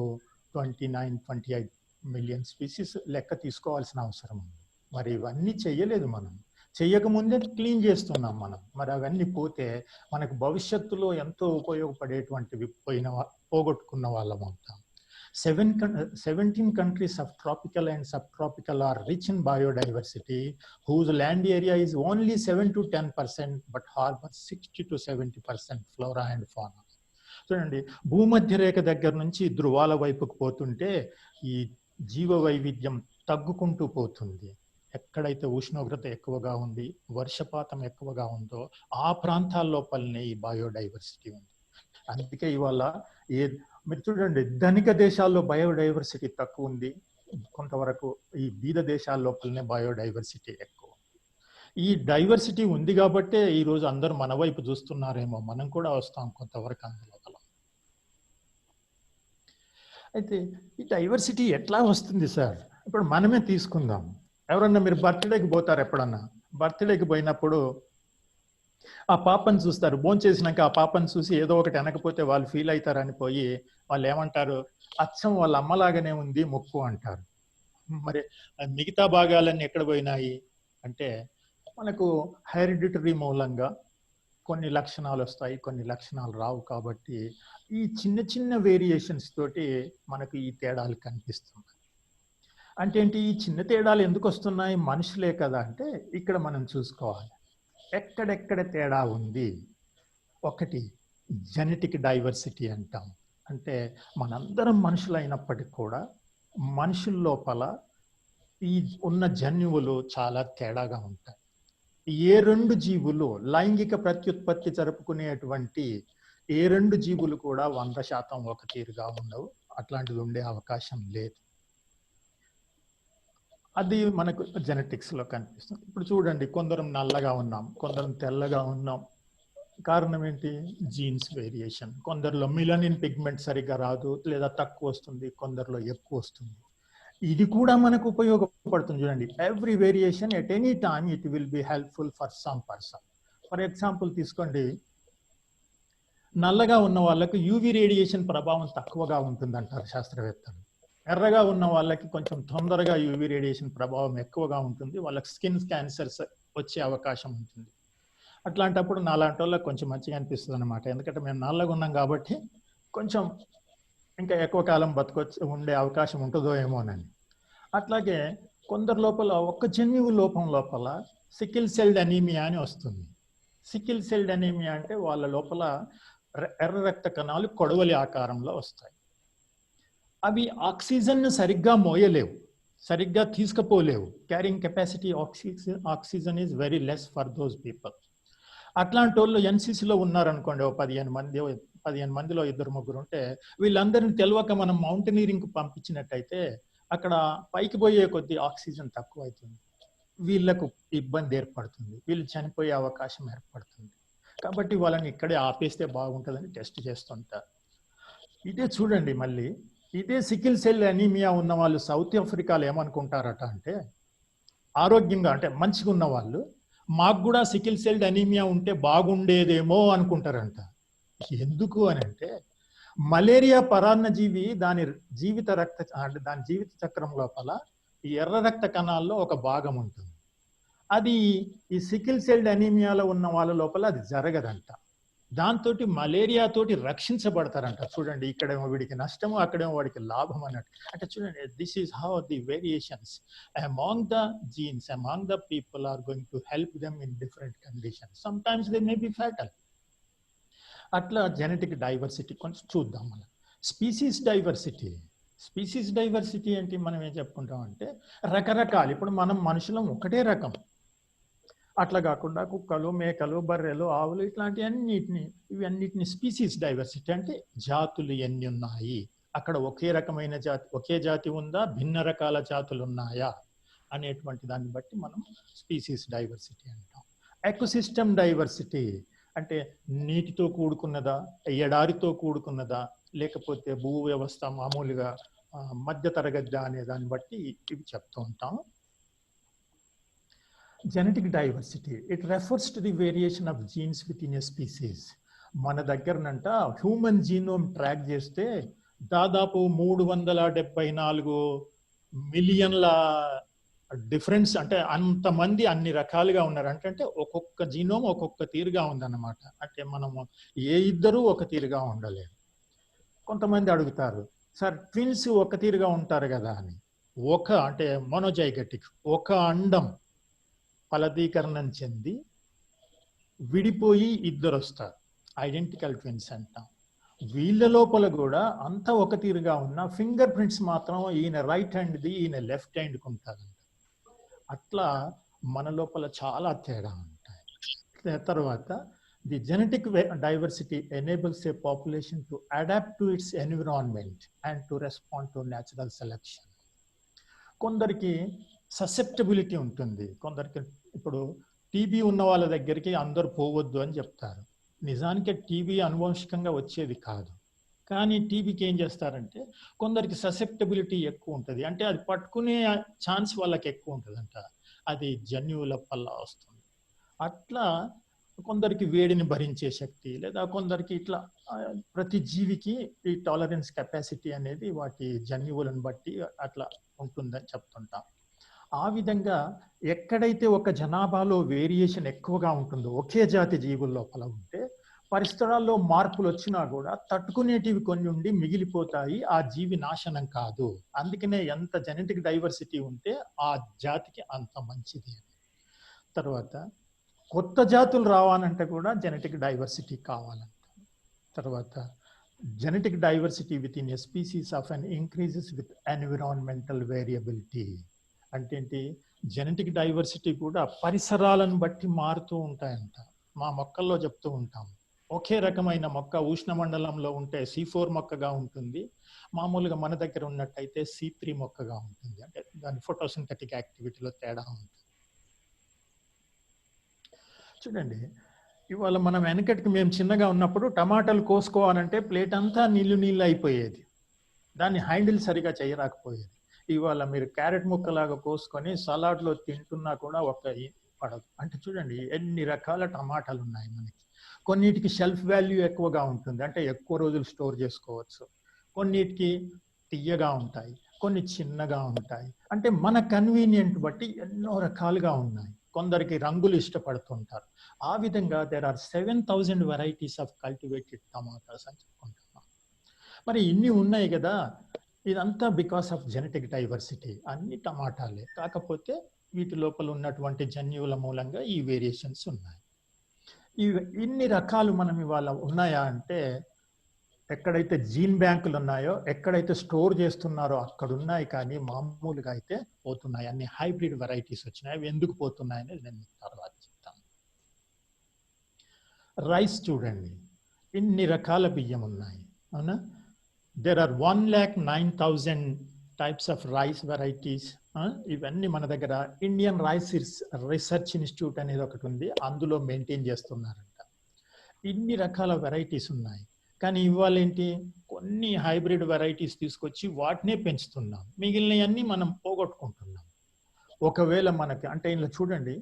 29-28 మిలియన్ స్పీసీస్ లెక్క తీసుకోవాల్సిన అవసరం ఉంది. మరి ఇవన్నీ చెయ్యలేదు మనం, చెయ్యకముందే క్లీన్ చేస్తున్నాం మనం. మరి అవన్నీ పోతే మనకు భవిష్యత్తులో ఎంతో ఉపయోగపడేటువంటివి పోగొట్టుకున్న వాళ్ళం అవుతాం. 17 countries of tropical and subtropical are rich in biodiversity, whose land area is only 7 to 10%, but harbor 60 to 70% flora and fauna. చూడండి, భూమధ్య రేఖ దగ్గర నుంచి ధృవాల వైపుకు పోతుంటే ఈ జీవ వైవిధ్యం తగ్గుకుంటూ పోతుంది. ఎక్కడైతే ఉష్ణోగ్రత ఎక్కువగా ఉంది, వర్షపాతం ఎక్కువగా ఉందో ఆ ప్రాంతాల లోపలనే ఈ బయోడైవర్సిటీ ఉంది. అందుకే ఇవాళ మీరు చూడండి, ధనిక దేశాల్లో బయోడైవర్సిటీ తక్కువ ఉంది, కొంతవరకు ఈ బీద దేశాల లోపలనే బయోడైవర్సిటీ ఎక్కువ. ఈ డైవర్సిటీ ఉంది కాబట్టే ఈరోజు అందరూ మన వైపు చూస్తున్నారేమో, మనం కూడా వస్తాం కొంతవరకు అందులో. అయితే ఈ డైవర్సిటీ ఎట్లా వస్తుంది సార్? ఇప్పుడు మనమే తీసుకుందాం. ఎవరన్నా మీరు బర్త్డేకి పోతారు, ఎప్పుడన్నా బర్త్డేకి పోయినప్పుడు ఆ పాపను చూస్తారు, భోంచేసినాక ఆ పాపను చూసి ఏదో ఒకటి అనకపోతే వాళ్ళు ఫీల్ అవుతారని పోయి వాళ్ళు ఏమంటారు, అచ్చం వాళ్ళ అమ్మలాగానే ఉంది ముక్కు అంటారు. మరి మిగతా భాగాలన్నీ ఎక్కడ పోయినాయి అంటే, మనకు హెరిడిటరీ మూలంగా కొన్ని లక్షణాలు వస్తాయి, కొన్ని లక్షణాలు రావు. కాబట్టి ఈ చిన్న చిన్న వేరియేషన్స్ తోటి మనకు ఈ తేడాలు కనిపిస్తున్నాయి. అంటే ఏంటి, ఈ చిన్న తేడాలు ఎందుకు వస్తున్నాయి? మనుషులే కదా అంటే ఇక్కడ మనం చూసుకోవాలి ఎక్కడెక్కడ తేడా ఉంది. ఒకటి జెనెటిక్ డైవర్సిటీ అంటాం. అంటే మనందరం మనుషులైనప్పటికీ కూడా మనుషుల లోపల ఈ ఉన్న జన్యువులు చాలా తేడాగా ఉంటాయి. ఏ రెండు జీవులు లైంగిక ప్రత్యుత్పత్తి జరుపుకునేటువంటి ఏ రెండు జీవులు కూడా 100% ఒక తీరుగా ఉండవు. అట్లాంటిది ఉండే అవకాశం లేదు. అది మనకు జెనెటిక్స్ లో కనిపిస్తుంది. ఇప్పుడు చూడండి, కొందరం నల్లగా ఉన్నాం, కొందరం తెల్లగా ఉన్నాం. కారణం ఏంటి? Jeans variation. కొందరిలో మిలనిన్ పిగ్మెంట్ సరిగ్గా రాదు, లేదా తక్కువ వస్తుంది, కొందరిలో ఎక్కువ వస్తుంది. ఇది కూడా మనకు ఉపయోగపడుతుంది. చూడండి, every variation at any time it will be helpful for some person. For example తీసుకోండి, నల్లగా ఉన్న వాళ్ళకు యూవి రేడియేషన్ ప్రభావం తక్కువగా ఉంటుంది అంటారు శాస్త్రవేత్తలు. ఎర్రగా ఉన్న వాళ్ళకి కొంచెం తొందరగా యూవి రేడియేషన్ ప్రభావం ఎక్కువగా ఉంటుంది, వాళ్ళకి స్కిన్ క్యాన్సర్స్ వచ్చే అవకాశం ఉంటుంది. అట్లాంటప్పుడు నాలాంటి వాళ్ళకి కొంచెం మంచిగా అనిపిస్తుంది అనమాట. ఎందుకంటే మేము నల్లగా ఉన్నాం కాబట్టి కొంచెం ఇంకా ఎక్కువ కాలం ఉండే అవకాశం ఉంటుందో ఏమోనని. అట్లాగే కొందరు లోపల ఒక్క జన్యువు లోపం లోపల సికిల్ సెల్డ్ అనీమియా అని వస్తుంది. సికిల్ సెల్డ్ అనీమియా అంటే వాళ్ళ లోపల ఎర్ర రక్త కణాలు కొడవలి ఆకారంలో వస్తాయి. అవి ఆక్సిజన్ సరిగ్గా మోయలేవు, సరిగ్గా తీసుకుపోలేవు. Carrying capacity oxygen is very less for those people. అట్లాంటి వాళ్ళు ఎన్సీసీలో ఉన్నారనుకోండి, 15 మందిలో 2-3 ఉంటే వీళ్ళందరినీ తెలియక మనం మౌంటైనీరింగ్కి పంపించినట్టయితే అక్కడ పైకి పోయే కొద్దీ ఆక్సిజన్ తక్కువ అవుతుంది, వీళ్ళకు ఇబ్బంది ఏర్పడుతుంది, వీళ్ళు చనిపోయే అవకాశం ఏర్పడుతుంది. కాబట్టి వాళ్ళని ఇక్కడే ఆపేస్తే బాగుంటుందని టెస్ట్ చేస్తుంటారు. ఇదే చూడండి, మళ్ళీ ఇదే సికిల్ సెల్ అనీమియా ఉన్న వాళ్ళు సౌత్ ఆఫ్రికాలో ఏమనుకుంటారట అంటే, ఆరోగ్యంగా అంటే మంచిగా ఉన్న వాళ్ళు మాకు కూడా సికిల్ సెల్ అనీమియా ఉంటే బాగుండేదేమో అనుకుంటారంట. ఎందుకు అని అంటే మలేరియా పరాన్నజీవి దాని జీవిత చక్రం లోపల ఈ ఎర్ర రక్త కణాల్లో ఒక భాగం ఉంటుంది. అది ఈ సికిల్ సెల్ అనీమియాలో ఉన్న వాళ్ళ లోపల అది జరగదంట. దాంతో మలేరియా తోటి రక్షించబడతారంట. చూడండి, ఇక్కడేమో వీడికి నష్టము, అక్కడేమో వాడికి లాభం అన్నట్టు. అంటే చూడండి, this is how the variations among the genes among the people are going to help them in different conditions. Sometimes they may be fatal. అట్లా జెనెటిక్ డైవర్సిటీ కొంచెం చూద్దాం. మనం స్పీసీస్ డైవర్సిటీ అంటే మనం ఏం చెప్పుకుంటాం అంటే రకరకాలు. ఇప్పుడు మనం మనుషులం ఒకటే రకం, అట్లా కాకుండా కుక్కలు, మేకలు, బర్రెలు, ఆవులు ఇవన్నిటిని స్పీసీస్ డైవర్సిటీ అంటే జాతులు ఎన్ని ఉన్నాయి, అక్కడ ఒకే రకమైన జాతి, ఒకే జాతి ఉందా, భిన్న రకాల జాతులు ఉన్నాయా అనేటువంటి దాన్ని బట్టి మనం స్పీసీస్ డైవర్సిటీ అంటాం. ఎకోసిస్టమ్ డైవర్సిటీ అంటే నీటితో కూడుకున్నదా, ఎడారితో కూడుకున్నదా, లేకపోతే భూ వ్యవస్థ మామూలుగా మధ్య తరగతి అనే దాన్ని బట్టి ఇవి చెప్తూ ఉంటాం. Genetic diversity it refers to the variation of jeans with in a species. మన దగ్గరనంట హ్యూమన్ జీనోమ్ ట్రాక్ చేస్తే దాదాపు 374 మిలియన్ల డిఫరెన్స్, అంటే అంతమంది అన్ని రకాలుగా ఉన్నారు. అంటే ఒక్కొక్క జీనోమ్ ఒక్కొక్క తీరుగా ఉందన్నమాట. అంటే మనము ఏ ఇద్దరు ఒక తీరుగా ఉండలేరు. కొంతమంది అడుగుతారు, సార్ ట్విన్స్ ఒక తీరుగా ఉంటారు కదా అని. అంటే మోనోజైగటిక్, ఒక అండం ఫలదీకరణం చెంది విడిపోయి ఇద్దరు వస్తారు, ఐడెంటికల్ ట్విన్స్ అంటాం. వీళ్ళ లోపల కూడా అంతా ఒక తీరుగా ఉన్న ఫింగర్ ప్రింట్స్ మాత్రం ఈయన రైట్ హ్యాండ్ది ఈయన లెఫ్ట్ హ్యాండ్కి ఉంటారంట. అట్లా మన లోపల చాలా తేడా ఉంటాయి. తర్వాత the genetic diversity enables a population to adapt to its environment and to respond to natural selection. కొందరికి ససెప్టబిలిటీ ఉంటుంది. కొందరికి ఇప్పుడు టీబీ ఉన్న వాళ్ళ దగ్గరికి అందరు పోవద్దు అని చెప్తారు. నిజానికి టీబీ అనువంశికంగా వచ్చేది కాదు, కానీ టీబీకి ఏం చేస్తారంటే కొందరికి ససెప్టబిలిటీ ఎక్కువ ఉంటుంది. అంటే అది పట్టుకునే ఛాన్స్ వాళ్ళకి ఎక్కువ ఉంటుందంట, అది జన్యువుల వల్ల వస్తుంది. అట్లా కొందరికి వేడిని భరించే శక్తి, లేదా కొందరికి ఇట్లా ప్రతి జీవికి ఈ టాలరెన్స్ కెపాసిటీ అనేది వాటి జన్యువులను బట్టి అట్లా ఉంటుందని చెప్తుంటాం. ఆ విధంగా ఎక్కడైతే ఒక జనాభాలో వేరియేషన్ ఎక్కువగా ఉంటుందో, ఒకే జాతి జీవుల లోపల ఉంటే పరిసరాల్లో మార్పులు వచ్చినా కూడా తట్టుకునేటివి కొన్ని ఉండి మిగిలిపోతాయి, ఆ జీవి నాశనం కాదు. అందుకనే ఎంత జెనెటిక్ డైవర్సిటీ ఉంటే ఆ జాతికి అంత మంచిది. తర్వాత కొత్త జాతులు రావాలంటే కూడా జెనెటిక్ డైవర్సిటీ కావాలంట. తర్వాత genetic diversity with in a species of an increases with environmental variability. అంటే ఏంటి, జెనెటిక్ డైవర్సిటీ కూడా పరిసరాలను బట్టి మారుతూ ఉంటాయంట. మా మొక్కల్లో చెప్తూ ఉంటాం, ఒకే రకమైన మొక్క ఉష్ణమండలంలో ఉంటే C4 మొక్కగా ఉంటుంది, మామూలుగా మన దగ్గర ఉన్నట్టయితే C3 మొక్కగా ఉంటుంది. అంటే దాని ఫోటోసింథటిక్ యాక్టివిటీలో తేడా ఉంటుంది. చూడండి, ఇవాళ మనం వెనకటికి మేము చిన్నగా ఉన్నప్పుడు టమాటాలు కోసుకోవాలంటే ప్లేట్ అంతా నీళ్ళు అయిపోయేది, దాన్ని హ్యాండిల్ సరిగా చేయరాకపోయేది. ఇవాళ మీరు క్యారెట్ ముక్కలాగా కోసుకొని సలాడ్లో తింటున్నా కూడా పడదు. అంటే చూడండి ఎన్ని రకాల టమాటాలు ఉన్నాయి మనకి. కొన్నిటికి షెల్ఫ్ వాల్యూ ఎక్కువగా ఉంటుంది, అంటే ఎక్కువ రోజులు స్టోర్ చేసుకోవచ్చు. కొన్నిటికి తియ్యగా ఉంటాయి, కొన్ని చిన్నగా ఉంటాయి. అంటే మన కన్వీనియంట్ బట్టి ఎన్నో రకాలుగా ఉన్నాయి. కొందరికి రంగులు ఇష్టపడుతుంటారు. ఆ విధంగా there are 7,000 varieties of cultivated tomatoes అని చెప్పుకుంటున్నాం. మరి ఇన్ని ఉన్నాయి కదా, ఇదంతా బికాస్ ఆఫ్ జెనెటిక్ డైవర్సిటీ. అన్ని టమాటాలే, కాకపోతే వీటి లోపల ఉన్నటువంటి జన్యువుల మూలంగా ఈ వేరియేషన్స్ ఉన్నాయి. ఇన్ని రకాలు మనం ఇవాళ ఉన్నాయా అంటే, ఎక్కడైతే జీన్ బ్యాంకులు ఉన్నాయో, ఎక్కడైతే స్టోర్ చేస్తున్నారో అక్కడ ఉన్నాయి, కానీ మామూలుగా అయితే పోతున్నాయి. అన్ని హైబ్రిడ్ వెరైటీస్ వచ్చినాయి. అవి ఎందుకు పోతున్నాయని నేను తర్వాత చెప్తాను. రైస్ చూడండి, ఇన్ని రకాల బియ్యం ఉన్నాయి, అవునా? There are 1,09,000 types of rice varieties. ఇవన్నీ మన దగ్గర ఇండియన్ రైస్ రీసెర్చ్ ఇన్స్టిట్యూట్ అనేది ఒకటి ఉంది, అందులో మెయింటైన్ చేస్తున్నారంట. ఇన్ని రకాల వెరైటీస్ ఉన్నాయి, కానీ ఇవాళ ఏంటి, కొన్ని హైబ్రిడ్ వెరైటీస్ తీసుకొచ్చి వాటినే పెంచుతున్నాం, మిగిలినవన్నీ మనం పోగొట్టుకుంటున్నాం. ఒకవేళ మనకి అంటే ఇలా చూడండి,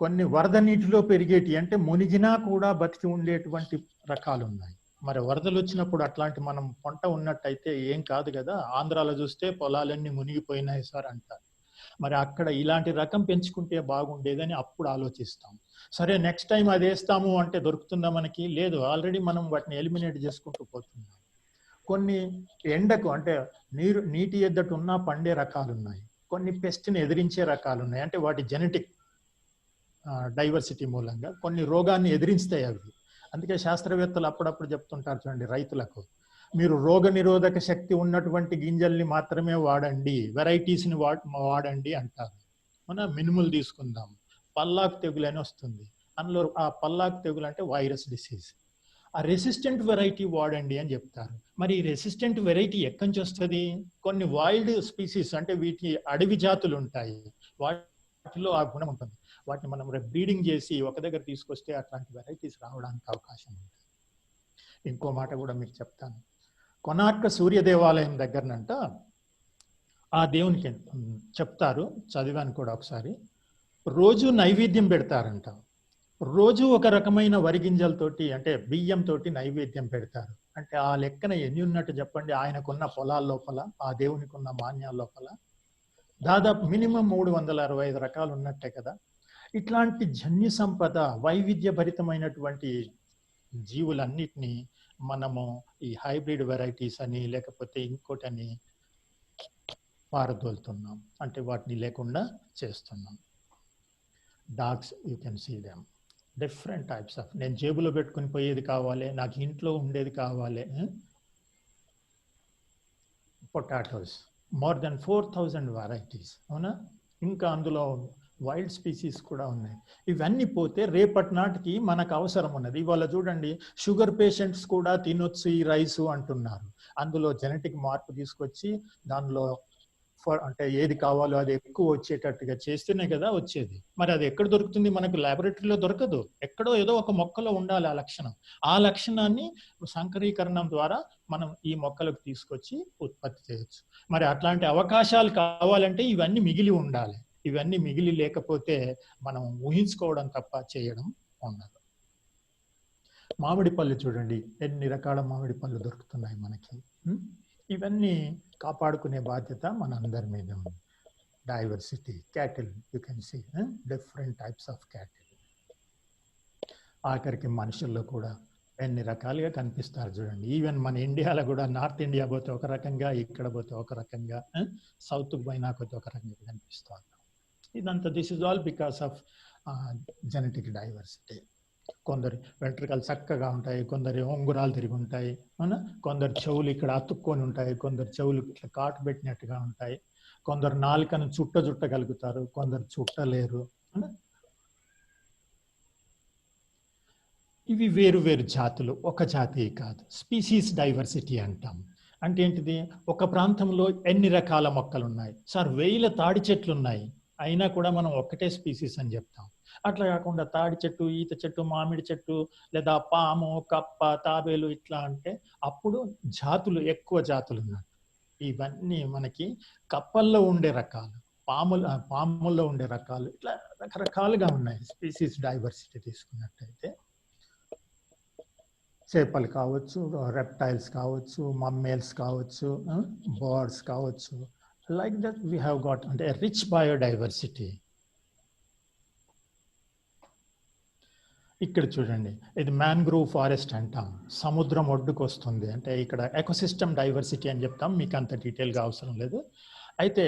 కొన్ని వరద నీటిలో పెరిగేటి అంటే మునిగినా కూడా బతికి ఉండేటువంటి రకాలు ఉన్నాయి. మరి వరదలు వచ్చినప్పుడు అట్లాంటి మనం పంట ఉన్నట్టయితే ఏం కాదు కదా. ఆంధ్రాలో చూస్తే పొలాలన్నీ మునిగిపోయినాయి సార్ అంటారు. మరి అక్కడ ఇలాంటి రకం పెంచుకుంటే బాగుండేదని అప్పుడు ఆలోచిస్తాం. సరే నెక్స్ట్ టైం అది వేస్తాము అంటే దొరుకుతుందా మనకి? లేదు, ఆల్రెడీ మనం వాటిని ఎలిమినేట్ చేసుకుంటూ పోతున్నాం. కొన్ని ఎండకు అంటే నీటి ఎద్దట ఉన్న పండే రకాలు ఉన్నాయి, కొన్ని పెస్ట్ని ఎదిరించే రకాలు ఉన్నాయి. అంటే వాటి జెనెటిక్ డైవర్సిటీ మూలంగా కొన్ని రోగాన్ని ఎదిరిస్తాయి అవి. అందుకే శాస్త్రవేత్తలు అప్పుడప్పుడు చెప్తుంటారు చూడండి రైతులకు, మీరు రోగ నిరోధక శక్తి ఉన్నటువంటి గింజల్ని మాత్రమే వాడండి, వెరైటీస్ని వాడండి అంటారు. మన మినుములు తీసుకుందాం, పల్లాకు తెగులు అని వస్తుంది. అందులో ఆ పల్లాకు తెగులు అంటే వైరస్ డిసీజ్. ఆ రెసిస్టెంట్ వెరైటీ వాడండి అని చెప్తారు. మరి ఈ రెసిస్టెంట్ వెరైటీ ఎక్కడి నుంచి వస్తుంది? కొన్ని వైల్డ్ స్పీసీస్ అంటే వీటి అడవి జాతులు ఉంటాయి, వాటిలో ఆ గుణం ఉంటుంది. వాటిని మనం బ్రీడింగ్ చేసి ఒక దగ్గర తీసుకొస్తే అట్లాంటి వెరైటీస్ రావడానికి అవకాశం ఉంటుంది. ఇంకో మాట కూడా మీకు చెప్తాను. కొనార్క సూర్య దేవాలయం దగ్గరనంట ఆ దేవునికి చెప్తారు, చదివాను కూడా ఒకసారి, రోజు నైవేద్యం పెడతారంట. రోజు ఒక రకమైన వరి గింజలతోటి అంటే బియ్యంతో నైవేద్యం పెడతారు. అంటే ఆ లెక్కన ఎన్ని ఉన్నట్టు చెప్పండి. ఆయనకున్న పొలాల లోపల, ఆ దేవునికి ఉన్న మాన్యాల లోపల దాదాపు మినిమం 365 రకాలు ఉన్నట్టే కదా. ఇట్లాంటి జన్యు సంపద, వైవిధ్య భరితమైనటువంటి జీవులన్నిటినీ మనము ఈ హైబ్రిడ్ వెరైటీస్ అని లేకపోతే ఇంకోటని పారదోలుతున్నాం, అంటే వాటిని లేకుండా చేస్తున్నాం. Dogs, you can see them different types of. నేను జేబులో పెట్టుకుని పోయేది కావాలి, నాకు ఇంట్లో ఉండేది కావాలి. పొటాటోస్ మోర్ దెన్ 4000 వెరైటీస్, అవునా? ఇంకా అందులో వైల్డ్ స్పీసీస్ కూడా ఉన్నాయి. ఇవన్నీ పోతే రేపటి నాటికి మనకు అవసరం ఉన్నది. ఇవాళ చూడండి, షుగర్ పేషెంట్స్ కూడా తినొచ్చు ఈ రైసు అంటున్నారు. అందులో జెనెటిక్ మార్పు తీసుకొచ్చి దానిలో అంటే ఏది కావాలో అది ఎక్కువ వచ్చేటట్టుగా చేస్తేనే కదా వచ్చేది. మరి అది ఎక్కడ దొరుకుతుంది? మనకు ల్యాబొరేటరీలో దొరకదు. ఎక్కడో ఏదో ఒక మొక్కలో ఉండాలి ఆ లక్షణం. ఆ లక్షణాన్ని సంకరీకరణం ద్వారా మనం ఈ మొక్కలకు తీసుకొచ్చి ఉత్పత్తి చేయొచ్చు. మరి అట్లాంటి అవకాశాలు కావాలంటే ఇవన్నీ మిగిలి ఉండాలి. ఇవన్నీ మిగిలి లేకపోతే మనం ఊహించుకోవడం తప్ప చేయడం ఉండదు. మామిడి పళ్ళు చూడండి, ఎన్ని రకాల మామిడి పళ్ళు దొరుకుతున్నాయి మనకి. ఇవన్నీ కాపాడుకునే బాధ్యత మన అందరి మీద ఉంది. Diversity, cattle, you can see different types of cattle. ఆఖరికి మనుషుల్లో కూడా ఎన్ని రకాలుగా కనిపిస్తారు చూడండి. ఈవెన్ మన ఇండియాలో కూడా నార్త్ ఇండియా పోతే ఒక రకంగా, ఇక్కడ పోతే ఒక రకంగా, సౌత్కి పోయినా పోతే ఒక రకంగా కనిపిస్తూ ఉంటాం. ఇదంతా this is all because of genetic diversity. కొందరు వెంట్రుకలు చక్కగా ఉంటాయి, కొందరు ఉంగురాలు తిరిగి ఉంటాయి, అవునా? కొందరు చెవులు ఇక్కడ అతుక్కొని ఉంటాయి, కొందరు చెవులు ఇట్లా కాటు పెట్టినట్టుగా ఉంటాయి, కొందరు నాలుకను చుట్టగలుగుతారు, కొందరు చుట్టలేరు. ఇవి వేరు వేరు జాతులు, ఒక జాతి కాదు. స్పీసీస్ డైవర్సిటీ అంటాం. అంటే ఏంటిది? ఒక ప్రాంతంలో ఎన్ని రకాల మొక్కలు ఉన్నాయి సార్, 1000 తాడి చెట్లు ఉన్నాయి, అయినా కూడా మనం ఒక్కటే స్పీసీస్ అని చెప్తాం. అట్లా కాకుండా తాడి చెట్టు, ఈత చెట్టు, మామిడి చెట్టు, లేదా పాము, కప్ప, తాబేలు ఇట్లా అంటే అప్పుడు జాతులు, ఎక్కువ జాతులు ఉన్నట్టు. ఇవన్నీ మనకి కప్పల్లో ఉండే రకాలు, పాముల్లో ఉండే రకాలు, ఇట్లా రకరకాలుగా ఉన్నాయి. స్పీసీస్ డైవర్సిటీ తీసుకున్నట్టయితే చేపలు కావచ్చు, రెప్టైల్స్ కావచ్చు, మమ్మేల్స్ కావచ్చు, బర్డ్స్ కావచ్చు, like that we have got అంటే రిచ్ బయోడైవర్సిటీ. ఇక్కడ చూడండి, ఇది మ్యాంగ్రోవ్ ఫారెస్ట్ అంటాం, సముద్రం ఒడ్డుకు వస్తుంది. అంటే ఇక్కడ ఎకోసిస్టమ్ డైవర్సిటీ అని చెప్తాం, మీకు అంత డీటెయిల్గా అవసరం లేదు. అయితే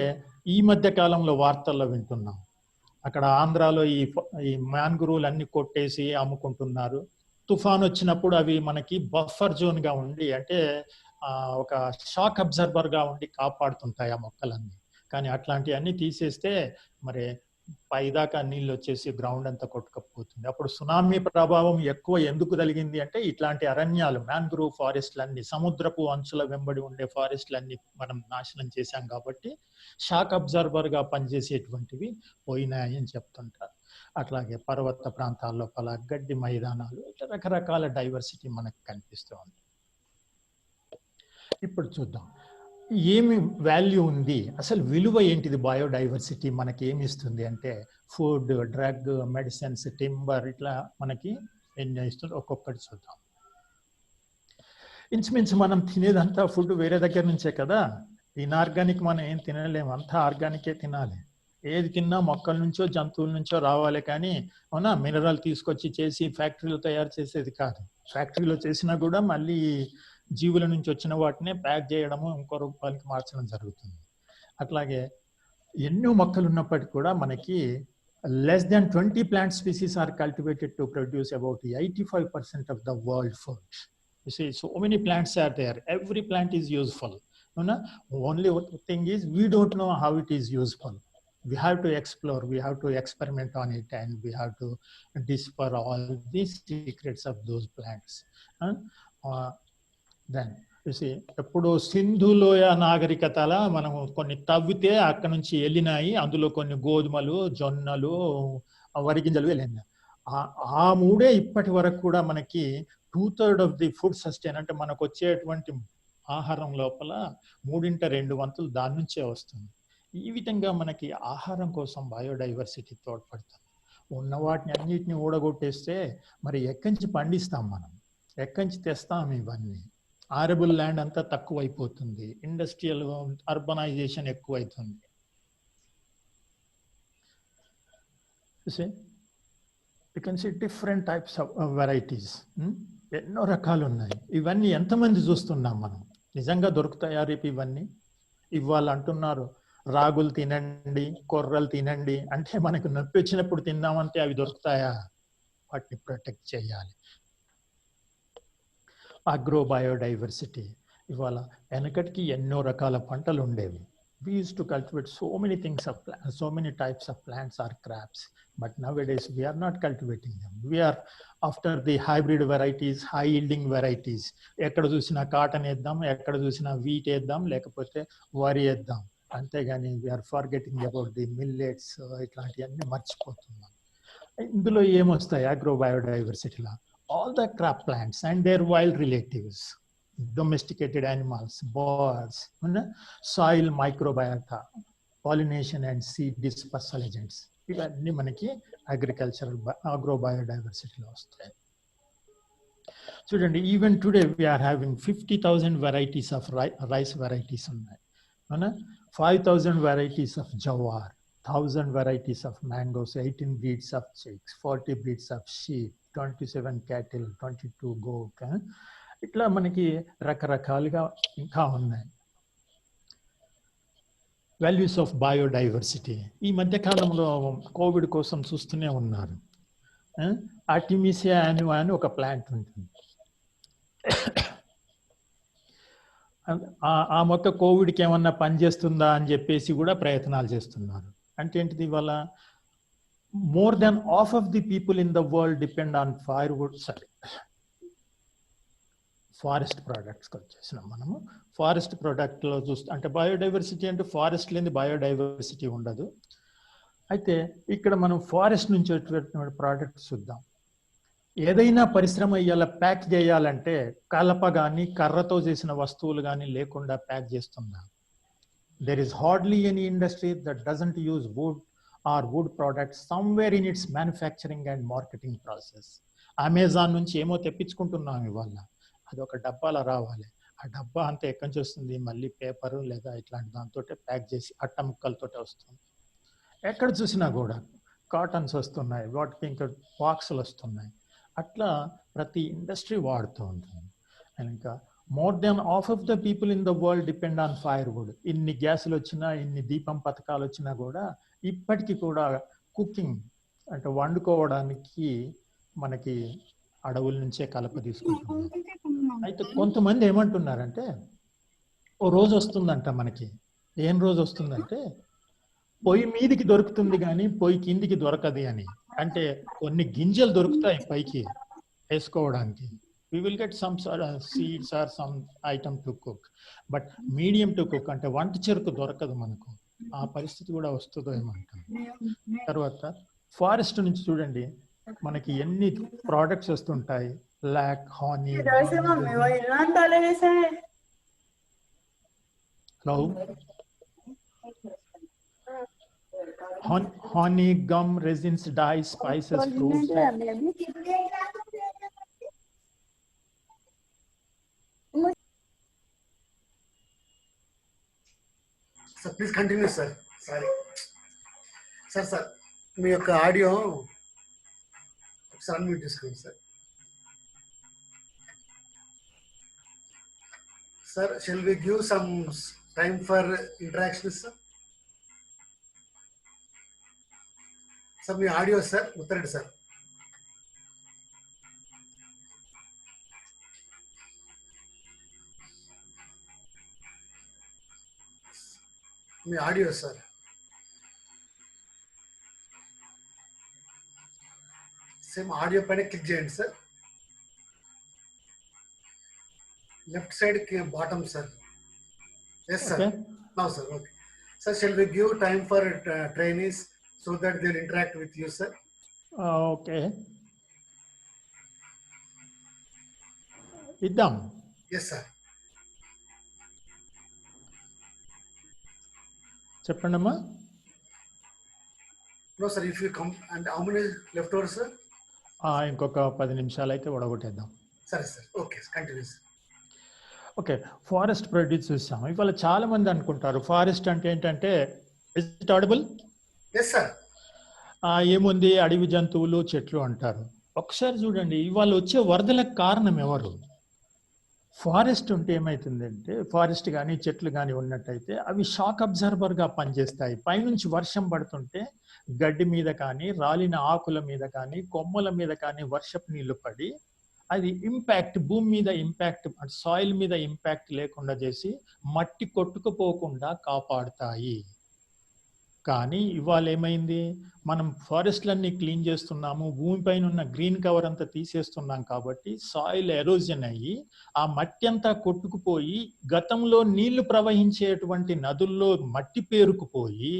ఈ మధ్య కాలంలో వార్తల్లో వింటున్నాం, అక్కడ ఆంధ్రాలో ఈ మ్యాంగ్రోవ్లు అన్ని కొట్టేసి అమ్ముకుంటున్నారు. తుఫాన్ వచ్చినప్పుడు అవి మనకి బఫర్ జోన్గా ఉండి, అంటే ఒక షాక్ అబ్జర్వర్గా ఉండి కాపాడుతుంటాయి ఆ మొక్కలన్నీ. కానీ అట్లాంటివన్నీ తీసేస్తే మరి పైదాకా నీళ్ళు వచ్చేసి గ్రౌండ్ అంతా కొట్టుకపోతుంది. అప్పుడు సునామీ ప్రభావం ఎక్కువ ఎందుకు కలిగింది అంటే ఇట్లాంటి అరణ్యాలు, మ్యాంగ్రోవ్ ఫారెస్ట్లన్నీ, సముద్రపు అంచుల వెంబడి ఉండే ఫారెస్ట్లన్నీ మనం నాశనం చేశాం కాబట్టి షాక్ అబ్జర్వర్గా పనిచేసేటువంటివి పోయినాయి అని చెప్తుంటారు. అట్లాగే పర్వత ప్రాంతాల లోపల గడ్డి మైదానాలు, ఇట్లా రకరకాల డైవర్సిటీ మనకు కనిపిస్తూ ఉంది. ఇప్పుడు చూద్దాం, ఏమి వాల్యూ ఉంది, అసలు విలువ ఏంటిది బయోడైవర్సిటీ మనకి ఏమి ఇస్తుంది అంటే ఫుడ్, డ్రగ్, మెడిసిన్స్, టింబర్, ఇట్లా మనకి ఎన్ని ఇస్తుంది ఒక్కొక్కటి చూద్దాం. ఇంచుమించు మనం తినేదంతా ఫుడ్ వేరే దగ్గర నుంచే కదా, ఇన్ఆర్గానిక్ మనం ఏం తినలేము, అంతా ఆర్గానికే తినాలి. ఏది తిన్నా మొక్కల నుంచో జంతువుల నుంచో రావాలి, కానీ అవునా మినరల్ తీసుకొచ్చి చేసి ఫ్యాక్టరీలో తయారు చేసేది కాదు. ఫ్యాక్టరీలో చేసినా కూడా మళ్ళీ జీవుల నుంచి వచ్చిన వాటినే ప్యాక్ చేయడము, ఇంకో రూపాయలకి మార్చడం జరుగుతుంది. అట్లాగే ఎన్నో మొక్కలు ఉన్నప్పటికీ కూడా మనకి less than 20 plant species are cultivated to produce about 85% of the world food. You see, so many plants are there. Every plant is useful. Only thing is we don't know how it is useful. We have to explore, we have to experiment on it, and we have to discover all these secrets of those plants. Then you see, ఎప్పుడు సింధులోయ నాగరికతల మనం కొన్ని తవ్వితే అక్కడ నుంచి వెళ్ళినాయి, అందులో కొన్ని గోధుమలు, జొన్నలు, వరి గింజలు వెళ్ళినాయి. ఆ మూడే ఇప్పటి వరకు కూడా మనకి 2/3 ఆఫ్ ది ఫుడ్ సస్టైన్, అంటే మనకు వచ్చేటువంటి ఆహారం లోపల 3/2 దాని నుంచే వస్తుంది. ఈ విధంగా మనకి ఆహారం కోసం బయోడైవర్సిటీ తోడ్పడుతుంది. ఉన్న వాటిని అన్నిటిని ఊడగొట్టేస్తే మరి ఎక్కడి నుంచి పండిస్తాం మనం, ఎక్కడి నుంచి తెస్తాం ఇవన్నీ? ఆరబుల్ ల్యాండ్ అంతా తక్కువైపోతుంది, ఇండస్ట్రియల్ అర్బనైజేషన్ ఎక్కువైతుంది. You can see different types of varieties, ఎన్నో రకాలు ఉన్నాయి. ఇవన్నీ ఎంతమంది చూస్తున్నాం మనం? నిజంగా దొరుకుతాయా రేపు ఇవన్నీ? ఇవాళ అంటున్నారు రాగులు తినండి, కొర్రలు తినండి, అంటే మనకు నొప్పి వచ్చినప్పుడు తిందామంటే అవి దొరుకుతాయా? వాటిని ప్రొటెక్ట్ చేయాలి. అగ్రోబయోడైవర్సిటీ, ఇవాళ వెనకటికి ఎన్నో రకాల పంటలు ఉండేవి. We used to cultivate so many things of plants, so many types of plants or crops, but nowadays we are not cultivating them. We are after the hybrid varieties, high yielding varieties. ఎక్కడ చూసినా కాటన్ వేద్దాం, ఎక్కడ చూసినా వీట్ వేద్దాం, లేకపోతే వరి వేద్దాం, అంతేగాని we are forgetting about the millets, ఇట్లాంటివన్నీ మర్చిపోతున్నాం. ఇందులో ఏమొస్తాయి అగ్రోబయోడైవర్సిటీలో? All the crop plants and their wild relatives, domesticated animals, birds, soil microbiota, pollination and seed dispersal agents. ఇవన్నీ మనకి అగ్రికల్చరల్ అగ్రోబయోడైవర్సిటీలో వస్తాయి. చూడండి, even today we are having 50,000 varieties of rice varieties ఉన్నాయి, 5,000 varieties of jowar, 1,000 varieties of mangoes, 18 breeds of chicks, 40 breeds of sheep, 27 cattle, 22 goat, ఇట్లా మనకి రకరకాలుగా ఇంకా ఉన్నాయి. వాల్యూస్ ఆఫ్ బయోడైవర్సిటీ ఈ మధ్య కాలంలో కోవిడ్ కోసం చూస్తూనే ఉన్నారు. ఆర్టిమిసియా యాన్యువా అని ఒక ప్లాంట్ ఉంటుంది. ఆ మొక్క కోవిడ్కి ఏమన్నా పనిచేస్తుందా అని చెప్పేసి కూడా ప్రయత్నాలు చేస్తున్నారు. అంటే ఏంటిది? ఇవాళ more than half of the people in the world depend on forest ప్రొడక్ట్స్కి వచ్చేసినాం మనము. ఫారెస్ట్ ప్రొడక్ట్లో చూస్తే అంటే బయోడైవర్సిటీ అంటే ఫారెస్ట్ లేని బయోడైవర్సిటీ ఉండదు. అయితే ఇక్కడ మనం ఫారెస్ట్ నుంచి వచ్చేటువంటి ప్రోడక్ట్స్ చూద్దాం. ఏదైనా పరిశ్రమ ఇవాళ ప్యాక్ చేయాలంటే కలప కానీ కర్రతో చేసిన వస్తువులు కానీ లేకుండా ప్యాక్ చేస్తున్నాం. There is hardly any industry that doesn't use wood or wood products somewhere in its manufacturing and marketing process. Amazon నుంచి ఏమో తెప్పించుకుంటున్నాం ఇవాళ, అది ఒక డబ్బాలో రావాలి. ఆ డబ్బా అంతా ఎక్కడి నుంచి వస్తుంది? మళ్ళీ పేపరు లేదా ఇట్లాంటి దాంతో ప్యాక్ చేసి అట్ట ముక్కలతో వస్తుంది. ఎక్కడ చూసినా కూడా కాటన్స్ వస్తున్నాయి, వాటికి ఇంకా బాక్సులు వస్తున్నాయి. అట్లా ప్రతి ఇండస్ట్రీ వాడుతూ ఉంటుంది. ఇంకా more than half of the people in the world depend on firewood. ఇన్ని గ్యాసులు వచ్చినా, ఇన్ని దీపం పథకాలు వచ్చినా కూడా ఇప్పటికీ కూడా కుకింగ్ అంటే వండుకోవడానికి మనకి అడవుల నుంచే కలప తీసుకుంటున్నాం. అయితే కొంతమంది ఏమంటున్నారంటే ఓ రోజు వస్తుందంట మనకి. ఏం రోజు వస్తుందంటే పొయ్యి మీదికి దొరుకుతుంది కానీ పొయ్యి కిందికి దొరకదు అని. అంటే కొన్ని గింజలు దొరుకుతాయి పైకి వేసుకోవడానికి. We will get some sort of seeds or some item to cook, but medium to cook అంటే వంట చెరుకు దొరకదు మనకు. ఆ పరిస్థితి కూడా వస్తుందో ఏమంటాం. తర్వాత ఫారెస్ట్ నుంచి చూడండి మనకి ఎన్ని ప్రోడక్ట్స్ వస్తుంటాయి. Lock, honey, Hello. Honey, gum, resins, dyes, spices, fruits.
Sir, please continue, sir. Sorry. Sir, మీ యొక్క ఆడియో ఒకసారి అన్మ్యూట్ చేసుకోండి sir. Sir, shall we give some time for interactions, sir? Sir, మీ ఆడియో సార్ ముత్తరెడ్డి సార్. మీ ఆడియో సార్. సేమ్ ఆడియో పైన క్లిక్ చేయండి sir. Left side bottom sir. Yes sir. Now sir. Okay sir, shall we give time for trainees so that they will interact with you sir?
Okay, ఇద్దాం.
Yes sir.
చెప్పండి అమ్మా.
No sir, if you come and how many left over sir?
ఇంకొక 10 నిమిషాలు అయితే ఒడగొట్టేద్దాం.
సరే sir. Okay, continue sir.
Okay, forest produce చూసాము. ఇవాళ చాలా మంది అనుకుంటారు ఫారెస్ట్ అంటే ఏంటంటే, is it audible?
Yes sir.
ఏముంది, అడవి జంతువులు, చెట్లు అంటారు. ఒకసారి చూడండి, ఇవాళ వచ్చే వరదలకు కారణం ఎవరు? ఫారెస్ట్ ఉంటే ఏమవుతుందంటే, ఫారెస్ట్ కానీ చెట్లు కానీ ఉన్నట్టయితే అవి షాక్ అబ్జర్వర్గా పనిచేస్తాయి. పైనుంచి వర్షం పడుతుంటే గడ్డి మీద కానీ, రాలిన ఆకుల మీద కానీ, కొమ్మల మీద కానీ వర్షపు నీళ్లు పడి అది ఇంపాక్ట్, భూమి మీద ఇంపాక్ట్, సాయిల్ మీద ఇంపాక్ట్ లేకుండా చేసి మట్టి కొట్టుకుపోకుండా కాపాడుతాయి. కానీ ఇవాళ ఏమైంది, మనం ఫారెస్ట్లన్నీ క్లీన్ చేస్తున్నాము, భూమిపైన ఉన్న గ్రీన్ కవర్ అంతా తీసేస్తున్నాం కాబట్టి సాయిల్ ఎరోజన్ అయ్యి ఆ మట్టి అంతా కొట్టుకుపోయి గతంలో నీళ్లు ప్రవహించేటువంటి నదుల్లో మట్టి పేరుకుపోయి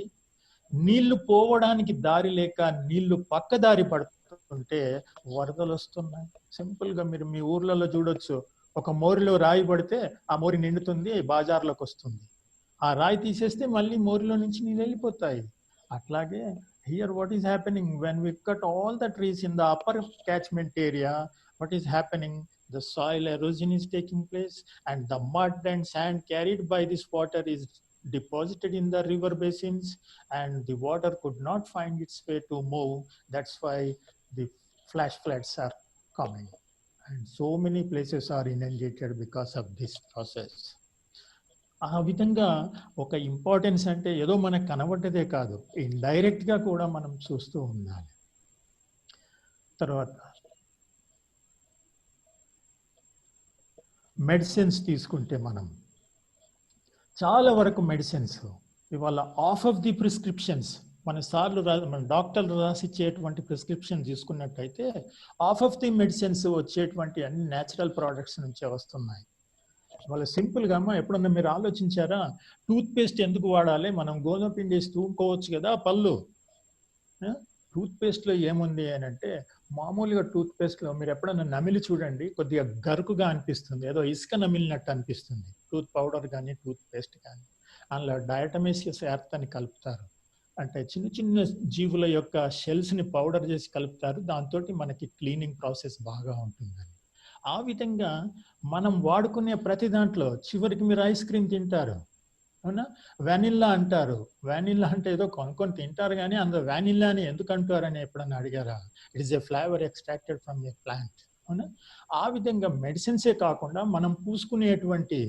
నీళ్లు పోవడానికి దారి లేక నీళ్లు పక్కదారి పడుతుంటే వరదలు వస్తున్నాయి. సింపుల్ గా మీరు మీ ఊర్లలో చూడొచ్చు, ఒక మోరిలో రాయి పడితే ఆ మోరి నిండుతుంది, బాజార్లోకి వస్తుంది. ఆ రాయి తీసేస్తే మళ్ళీ మోరిలో నుంచి నీళ్ళు వెళ్ళిపోతాయి. అట్లాగే here what is happening, when we cut all the trees in the upper catchment area, what is happening, the soil erosion is taking place and the mud and sand carried by this water is deposited in the river basins and the water could not find its way to move. That's why the flash floods are coming and so many places are inundated because of this process. ఆ విధంగా ఒక ఇంపార్టెన్స్ అంటే ఏదో మనకు కనబడ్డదే కాదు, ఇండైరెక్ట్ గా కూడా మనం చూస్తూ ఉండాలి. తర్వాత మెడిసిన్స్ తీసుకుంటే మనం చాలా వరకు మెడిసిన్స్ ఇవాళ ఆఫ్ ఆఫ్ ది ప్రిస్క్రిప్షన్స్ మన డాక్టర్లు రాసిచ్చేటువంటి ప్రిస్క్రిప్షన్ తీసుకున్నట్టయితే ఆఫ్ ఆఫ్ ది మెడిసిన్స్ వచ్చేటువంటి అన్ని న్యాచురల్ ప్రోడక్ట్స్ నుంచే వస్తున్నాయి. ఇవాళ సింపుల్గా అమ్మా, ఎప్పుడన్నా మీరు ఆలోచించారా, టూత్ పేస్ట్ ఎందుకు వాడాలి, మనం గోధుమ పిండి వేసి తూముకోవచ్చు కదా పళ్ళు. టూత్ పేస్ట్లో ఏముంది అని అంటే, మామూలుగా టూత్ పేస్ట్లో మీరు ఎప్పుడన్నా నమిలి చూడండి, కొద్దిగా గరుకుగా అనిపిస్తుంది, ఏదో ఇసుక నమిలినట్టు అనిపిస్తుంది. టూత్ పౌడర్ కానీ టూత్ పేస్ట్ కానీ అందులో డయాటమేసియస్ ఎర్త్ అని కలుపుతారు, అంటే చిన్న చిన్న జీవుల యొక్క షెల్స్ని పౌడర్ చేసి కలుపుతారు. దాంతో మనకి క్లీనింగ్ ప్రాసెస్ బాగా ఉంటుందని. ఆ విధంగా మనం వాడుకునే ప్రతి దాంట్లో చివరికి మీరు ఐస్ క్రీమ్ తింటారు, అవునా, వ్యానిల్లా అంటారు. వ్యానిల్లా అంటే ఏదో కొనుక్కొని తింటారు కానీ అందులో వ్యానిల్లా అని ఎందుకు అంటారని ఎప్పుడన్నా అడిగారా? It is a flavour extracted from a plant, అవునా. ఆ విధంగా మెడిసిన్సే కాకుండా మనం పూసుకునేటువంటి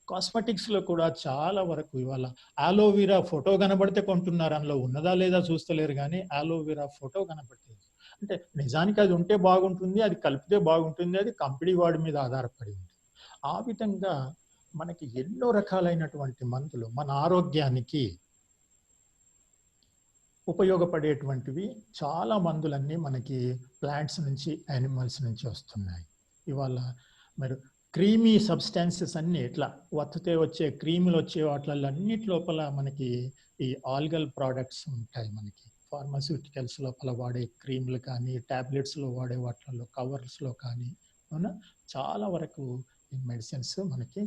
కాస్మెటిక్స్ లో కూడా చాలా వరకు ఇవాళ ఆలోవెరా ఫోటో కనబడితే కొంటున్నారు, అందులో ఉన్నదా లేదా చూస్తలేరు కానీ ఆలోవెరా ఫోటో కనబడుతుంది. అంటే నిజానికి అది ఉంటే బాగుంటుంది, అది కలిపితే బాగుంటుంది, అది కంపెనీ వాడి మీద ఆధారపడి ఉంటుంది. ఆ విధంగా మనకి ఎన్నో రకాలైనటువంటి మందులు మన ఆరోగ్యానికి ఉపయోగపడేటువంటివి చాలా మందులన్నీ మనకి ప్లాంట్స్ నుంచి, యానిమల్స్ నుంచి వస్తున్నాయి. ఇవాళ మరి క్రీమీ సబ్స్టాన్సెస్ అన్ని ఇట్లా వత్తితే వచ్చే క్రీములు వచ్చే వాటిల్లో అన్నిటి లోపల మనకి ఈ ఆల్గల్ ప్రోడక్ట్స్ ఉంటాయి. మనకి ఫార్మాస్యూటికల్స్ లోపల వాడే క్రీములు కానీ, ట్యాబ్లెట్స్లో వాడే వాటిల్లో కవర్స్లో కానీ, అవునా, చాలా వరకు ఈ మెడిసిన్స్ మనకి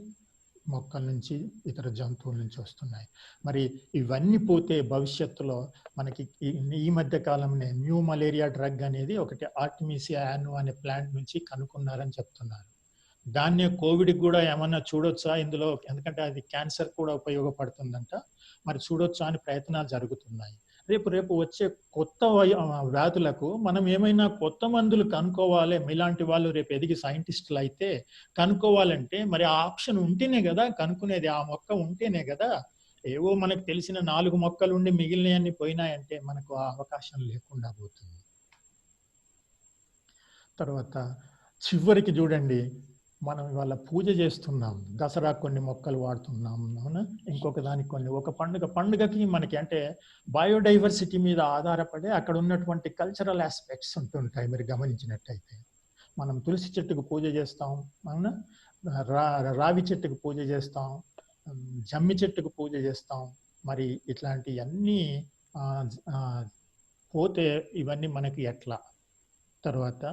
మొక్కల నుంచి ఇతర జంతువుల నుంచి వస్తున్నాయి. మరి ఇవన్నీ పోతే భవిష్యత్తులో మనకి ఈ మధ్య కాలంలో న్యూ మలేరియా డ్రగ్ అనేది ఒకటి ఆర్టిమిసియా యాను అనే ప్లాంట్ నుంచి కనుక్కున్నారని చెప్తున్నారు. దాన్నే కోవిడ్కి కూడా ఏమన్నా చూడొచ్చా ఇందులో, ఎందుకంటే అది క్యాన్సర్ కూడా ఉపయోగపడుతుందంట, మరి చూడొచ్చా అని ప్రయత్నాలు జరుగుతున్నాయి. రేపు వచ్చే కొత్త వ్యాధులకు మనం ఏమైనా కొత్త మందులు కనుక్కోవాలి. మీలాంటి వాళ్ళు రేపు ఎదిగి సైంటిస్టులు అయితే కనుక్కోవాలంటే మరి ఆ ఆప్షన్ ఉంటేనే కదా కనుక్కునేది, ఆ మొక్క ఉంటేనే కదా. ఏవో మనకు తెలిసిన 4 మొక్కలు ఉండి మిగిలినవన్నీ పోయినాయంటే మనకు ఆ అవకాశం లేకుండా పోతుంది. తర్వాత చివరికి చూడండి, మనం ఇవాళ పూజ చేస్తున్నాం, దసరా కొన్ని మొక్కలు వాడుతున్నాం, అవునా, ఇంకొక దానికి కొన్ని, ఒక పండుగకి మనకి అంటే బయోడైవర్సిటీ మీద ఆధారపడి అక్కడ ఉన్నటువంటి కల్చరల్ ఆస్పెక్ట్స్ ఉంటుంటాయి. మీరు గమనించినట్టయితే మనం తులసి చెట్టుకు పూజ చేస్తాం, అవునా, రావి చెట్టుకు పూజ చేస్తాం, జమ్మి చెట్టుకు పూజ చేస్తాం. మరి ఇట్లాంటివన్నీ పోతే ఇవన్నీ మనకి ఎట్లా? తర్వాత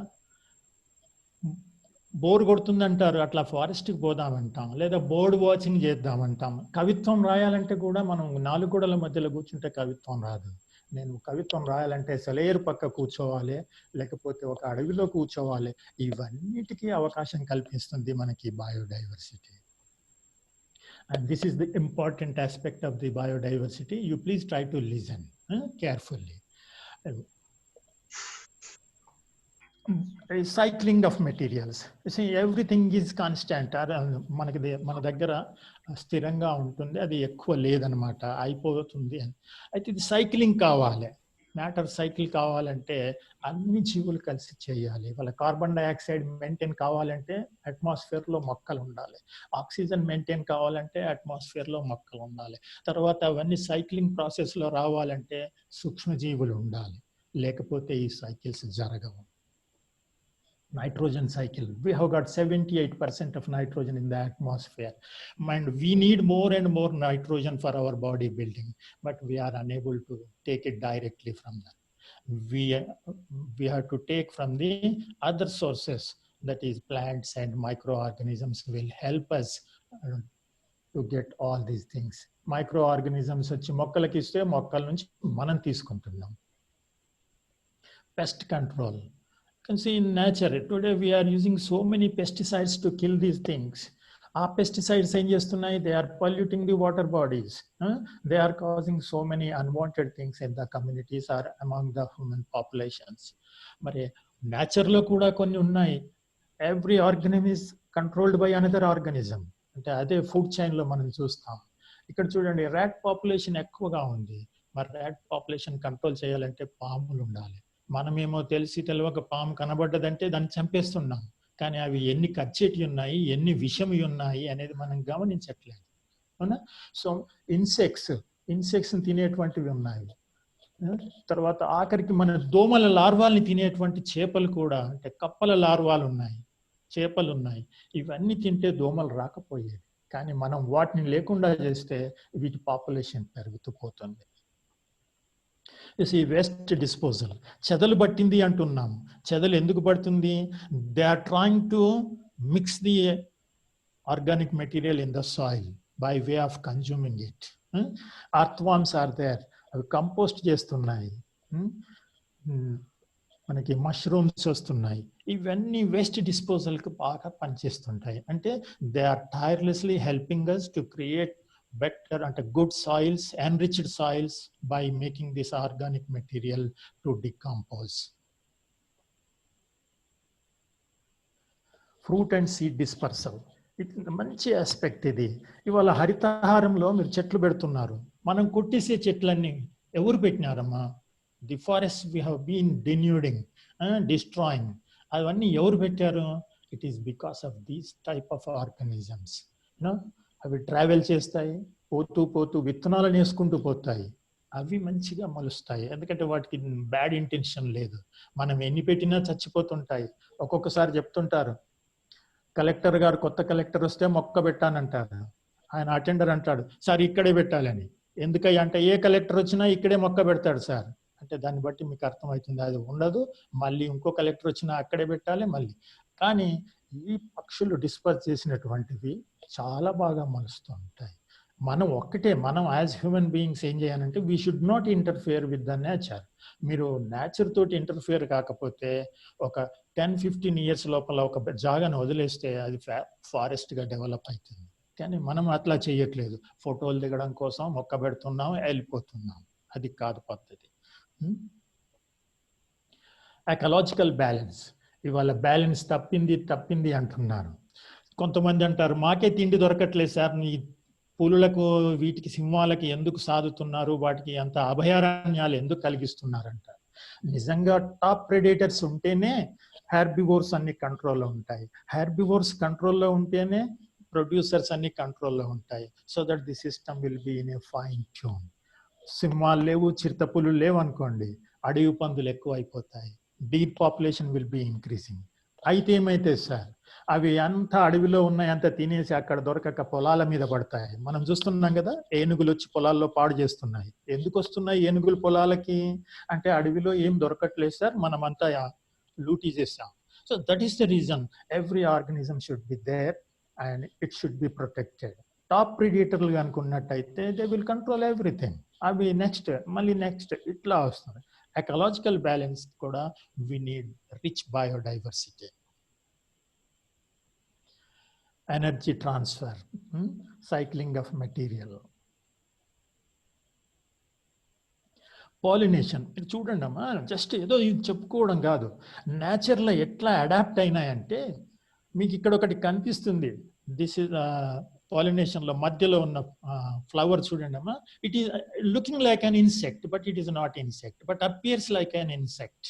బోర్ కొడుతుందంటారు, అట్లా ఫారెస్ట్కి పోదామంటాం, లేదా బోర్డ్ వాచింగ్ చేద్దామంటాం. కవిత్వం రాయాలంటే కూడా మనం 4 గోడల మధ్యలో కూర్చుంటే కవిత్వం రాదు. నేను కవిత్వం రాయాలంటే సెలయేరు పక్క కూర్చోవాలి, లేకపోతే ఒక అడవిలో కూర్చోవాలి. ఇవన్నిటికీ అవకాశం కల్పిస్తుంది మనకి biodiversity. And this is the important aspect of the biodiversity. You please try to listen carefully. Recycling of materials. You see, everything is constant. మన దగ్గర స్థిరంగా ఉంటుంది, అది ఎక్కువ లేదనమాట, అయిపోతుంది. అయితే ఇది సైక్లింగ్ కావాలి, మ్యాటర్ సైకిల్ కావాలంటే అన్ని జీవులు కలిసి చేయాలి. వాళ్ళ కార్బన్ డైఆక్సైడ్ మెయింటైన్ కావాలంటే అట్మాస్ఫియర్లో మొక్కలు ఉండాలి, ఆక్సిజన్ మెయింటైన్ కావాలంటే అట్మాస్ఫియర్లో మొక్కలు ఉండాలి. తర్వాత అవన్నీ సైక్లింగ్ ప్రాసెస్లో రావాలంటే సూక్ష్మజీవులు ఉండాలి, లేకపోతే ఈ సైకిల్స్ జరగవు. Nitrogen cycle, we have got 78% of nitrogen in the atmosphere, and we need more and more nitrogen for our body building, but we are unable to take it directly from that. We have to take from the other sources, that is plants and microorganisms will help us to get all these things. Microorganisms వచ్చి మొక్కలకి ఇస్తే మొక్కల నుంచి మనం తీసుకుంటున్నాం. Pest control. You can see in nature today we are using so many pesticides to kill these things. Our pesticides ఏం చేస్తున్నాయి? They are polluting the water bodies. They are causing so many unwanted things in the communities or among the human populations. మరి nature లో కూడా కొన్ని ఉన్నాయి. Every organism is controlled by another organism. అంటే అదే ఫుడ్ చైన్ లో మనం చూస్తాం. ఇక్కడ చూడండి, rat population ఎక్కువగా ఉంది. మరి rat population కంట్రోల్ చేయాలంటే పాములు ఉండాలి. మనమేమో తెలియక పాము కనబడ్డదంటే దాన్ని చంపేస్తున్నాం, కానీ అవి ఎన్ని కచ్చేటి ఉన్నాయి, ఎన్ని విషమి ఉన్నాయి అనేది మనం గమనించట్లేదు, అవునా? సో ఇన్సెక్ట్స్ తినేటువంటివి ఉన్నాయి. తర్వాత ఆఖరికి మన దోమల లార్వాల్ని తినేటువంటి చేపలు కూడా, అంటే కప్పల లార్వాలు ఉన్నాయి, చేపలు ఉన్నాయి. ఇవన్నీ తింటే దోమలు రాకపోయేది, కానీ మనం వాటిని లేకుండా చేస్తే వీటి పాపులేషన్ పెరుగుతూ పోతుంది. వేస్ట్ డిస్పోజల్, చెదలు పట్టింది అంటున్నాం. చెదలు ఎందుకు పడుతుంది? They are trying to mix the organic material in the soil by way of consuming it. Earthworms are there, అవి కంపోస్ట్ చేస్తున్నాయి, మనకి మష్రూమ్స్ వస్తున్నాయి. ఇవన్నీ వేస్ట్ డిస్పోజల్కి బాగా పనిచేస్తుంటాయి. అంటే they are tirelessly helping us to create better and good soils, enriched soils, by making this organic material to decompose. Fruit and seed dispersal, మంచి ఆస్పెక్ట్ ఇది. ఇవాళ హరితహారంలో మీరు చెట్లు పెడుతున్నారు, మనం కొట్టేసే చెట్లన్నీ ఎవరు పెట్టినారమ్మా? The forest we have been denuding, destroying. అవన్నీ ఎవరు పెట్టారు? It is because of these type of organisms. అవి ట్రావెల్ చేస్తాయి, పోతూ విత్తనాలను వేసుకుంటూ పోతాయి, అవి మంచిగా మలుస్తాయి, ఎందుకంటే వాటికి బ్యాడ్ ఇంటెన్షన్ లేదు. మనం ఎన్ని పెట్టినా చచ్చిపోతుంటాయి. ఒక్కొక్కసారి చెప్తుంటారు, కలెక్టర్ గారు, కొత్త కలెక్టర్ వస్తే మొక్క పెట్టానంటారు. ఆయన అటెండర్ అంటాడు, సార్ ఇక్కడే పెట్టాలని. ఎందుకయ్యా అంటే, ఏ కలెక్టర్ వచ్చినా ఇక్కడే మొక్క పెడతాడు సార్ అంటే, దాన్ని బట్టి మీకు అర్థమవుతుంది అది ఉండదు. మళ్ళీ ఇంకో కలెక్టర్ వచ్చినా అక్కడే పెట్టాలి మళ్ళీ. కానీ ఈ పక్షులు డిస్పర్స్ చేసినటువంటివి చాలా బాగా మలుస్తూ ఉంటాయి. మనం యాజ్ హ్యూమన్ బీయింగ్స్ ఏం చేయాలంటే we should not interfere with the nature. మీరు నేచర్ తోటి ఇంటర్ఫియర్ కాకపోతే ఒక 10-15 years లోపల ఒక జాగాను వదిలేస్తే అది ఫారెస్ట్ గా డెవలప్ అవుతుంది. కానీ మనం అట్లా చేయట్లేదు. ఫోటోలు దిగడం కోసం మొక్క పెడుతున్నాం, వెళ్ళిపోతున్నాం. అది కాదు పద్ధతి. ఎకలాజికల్ బ్యాలెన్స్, ఇవాళ బ్యాలెన్స్ తప్పింది అంటున్నారు. కొంతమంది అంటారు మాకే తిండి దొరకట్లేదు సార్, నీ పులులకు వీటికి సింహాలకి ఎందుకు సాదుతున్నారు, వాటికి అంత అభయారణ్యాలు ఎందుకు కలిగిస్తున్నారంట. నిజంగా టాప్ ప్రెడేటర్స్ ఉంటేనే హెర్బివోర్స్ అన్ని కంట్రోల్లో ఉంటాయి. హెర్బివోర్స్ కంట్రోల్లో ఉంటేనే ప్రొడ్యూసర్స్ అన్ని కంట్రోల్లో ఉంటాయి. So that the system will be in a fine tune. సింహాలు లేవు, చిరుతపులు లేవు అనుకోండి, అడవి పందులు ఎక్కువ అయిపోతాయి. Deer population will be increasing. అయితే ఏమైతే సార్, అవి అంత అడవిలో ఉన్నాయి, అంత తినేసి అక్కడ దొరకక పొలాల మీద పడతాయి. మనం చూస్తున్నాం కదా, ఏనుగులు వచ్చి పొలాల్లో పాడు చేస్తున్నాయి. ఎందుకు వస్తున్నాయి ఏనుగులు పొలాలకి అంటే అడవిలో ఏం దొరకట్లేదు సార్, మనం అంతా లూటీ చేసాం. So that is the reason every organism should be there and it should be protected. Top ప్రిడేటర్లు అనుకున్నట్టయితే దే విల్ కంట్రోల్ ఎవ్రీథింగ్. అవి నెక్స్ట్ ఇట్లా వస్తుంది. ఎకలాజికల్ బ్యాలెన్స్ కూడా we need rich biodiversity. Energy transfer, cycling of material, pollination. ఇది చూడండి అమ్మా, జస్ట్ ఏదో ఇది చెప్పుకోవడం కాదు, నేచర్లో ఎట్లా అడాప్ట్ అయినాయంటే మీకు ఇక్కడ ఒకటి కనిపిస్తుంది. దిస్ ఇస్ పాలినేషన్ లో మధ్యలో ఉన్న ఫ్లవర్ చూడండి అమ్మా. It is looking like an insect but it is not insect but appears like an insect.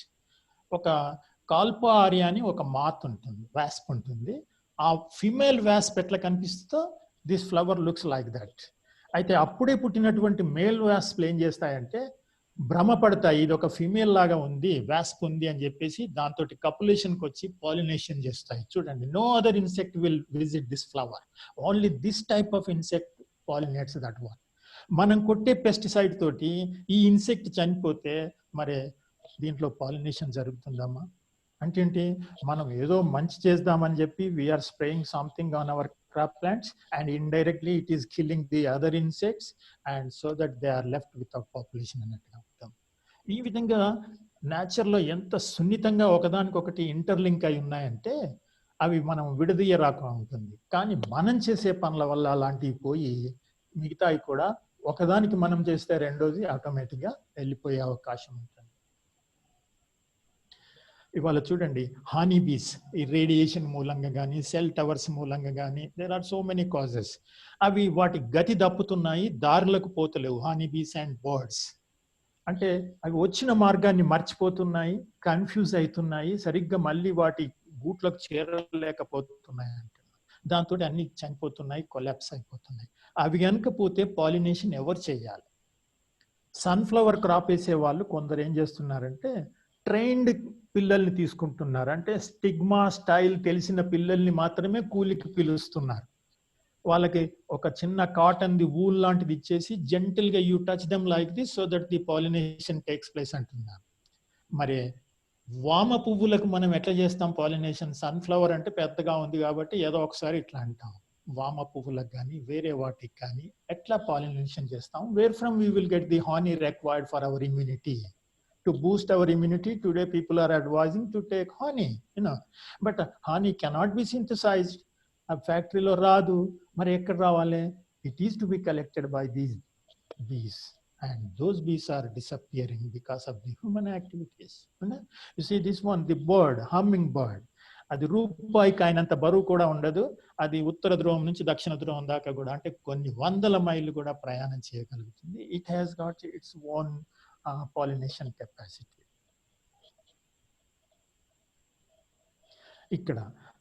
ఒక కాల్పో ఆరియా అని ఒక మాత్ ఉంటుంది, వాస్ప్ ఉంటుంది. ఆ ఫిమేల్ వాస్ప్ ఎట్లా కనిపిస్తుందో this flower looks like that. అయితే అప్పుడే పుట్టినటువంటి మేల్ వాస్ప్లు ఏం చేస్తాయంటే భ్రమపడతాయి, ఇది ఒక ఫీమేల్ లాగా ఉంది, వాస్ప్ ఉంది అని చెప్పేసి దాంతో కపులేషన్కి వచ్చి పాలినేషన్ చేస్తాయి. చూడండి, no other insect will visit this flower, only this type of insect pollinates that one. మనం కొట్టే పెస్టిసైడ్ తోటి ఈ ఇన్సెక్ట్ చనిపోతే మరి దీంట్లో పాలినేషన్ జరుగుతుందమ్మా? అంటే ఏంటి, మనం ఏదో మంచి చేద్దామని చెప్పి we are spraying something on our crop plants and indirectly it is killing the other insects and so that they are left without population అన్నట్టుగా ఉంటాం. ఈ విధంగా నేచర్ లో ఎంత సున్నితంగా ఒకదానికొకటి ఇంటర్లింక్ అయి ఉన్నాయంటే అవి మనం విడదీయరాక ఉంటుంది. కానీ మనం చేసే పనుల వల్ల అలాంటివి పోయి మిగతాయి కూడా ఒకదానికి మనం చేస్తే రెండోది ఆటోమేటిక్ గా వెళ్ళిపోయే అవకాశం ఉంటుంది. ఇవాళ చూడండి, హానీ బీస్ ఈ రేడియేషన్ మూలంగా కానీ సెల్ టవర్స్ మూలంగా కానీ there are so many causes. అవి వాటి గతి దప్పుతున్నాయి, దారులకు పోతలేవు. హానీ బీస్ అండ్ బర్డ్స్ అంటే అవి వచ్చిన మార్గాన్ని మర్చిపోతున్నాయి, కన్ఫ్యూజ్ అవుతున్నాయి, సరిగ్గా మళ్ళీ వాటి గూట్లకు చేరలేకపోతున్నాయి అంటున్నారు. దాంతో అన్ని చనిపోతున్నాయి, కొలాప్స్ అయిపోతున్నాయి. అవి కనుక పోతే పాలినేషన్ ఎవరు చేయాలి? సన్ఫ్లవర్ క్రాప్ వేసే వాళ్ళు కొందరు ఏం చేస్తున్నారంటే ట్రైన్డ్ పిల్లల్ని తీసుకుంటున్నారు. అంటే స్టిగ్మా స్టైల్ తెలిసిన పిల్లల్ని మాత్రమే కూలికి పిలుస్తున్నారు. వాళ్ళకి ఒక చిన్న కాటన్ ది వూల్ లాంటిది ఇచ్చేసి జెంటిల్ గా you touch them like this so that the pollination takes place అంటున్నారు. మరి వామ పువ్వులకు మనం ఎట్లా చేస్తాం పాలినేషన్? సన్ఫ్లవర్ అంటే పెద్దగా ఉంది కాబట్టి ఏదో ఒకసారి ఇట్లా అంటాం. వామ పువ్వులకు కానీ వేరే వాటికి కానీ ఎట్లా పాలినేషన్ చేస్తాం? Wear from we will get the honey required for hour immunity. To boost our immunity, today people are advising to take honey, but honey cannot be synthesized. A factory lo raadu, mari ekkada ravale? It is to be collected by these bees, and those bees are disappearing because of the human activities. You see this one, the bird, hummingbird, అది రూపాయికి అయినంత బరువు కూడా ఉండదు. అది ఉత్తర ధ్రువం నుంచి దక్షిణ ధ్రువం దాకా కూడా, అంటే కొన్ని వందల మైళ్ళు కూడా ప్రయాణం చేయగలుగుతుంది. It has got its own pollination capacity. ఇక్కడ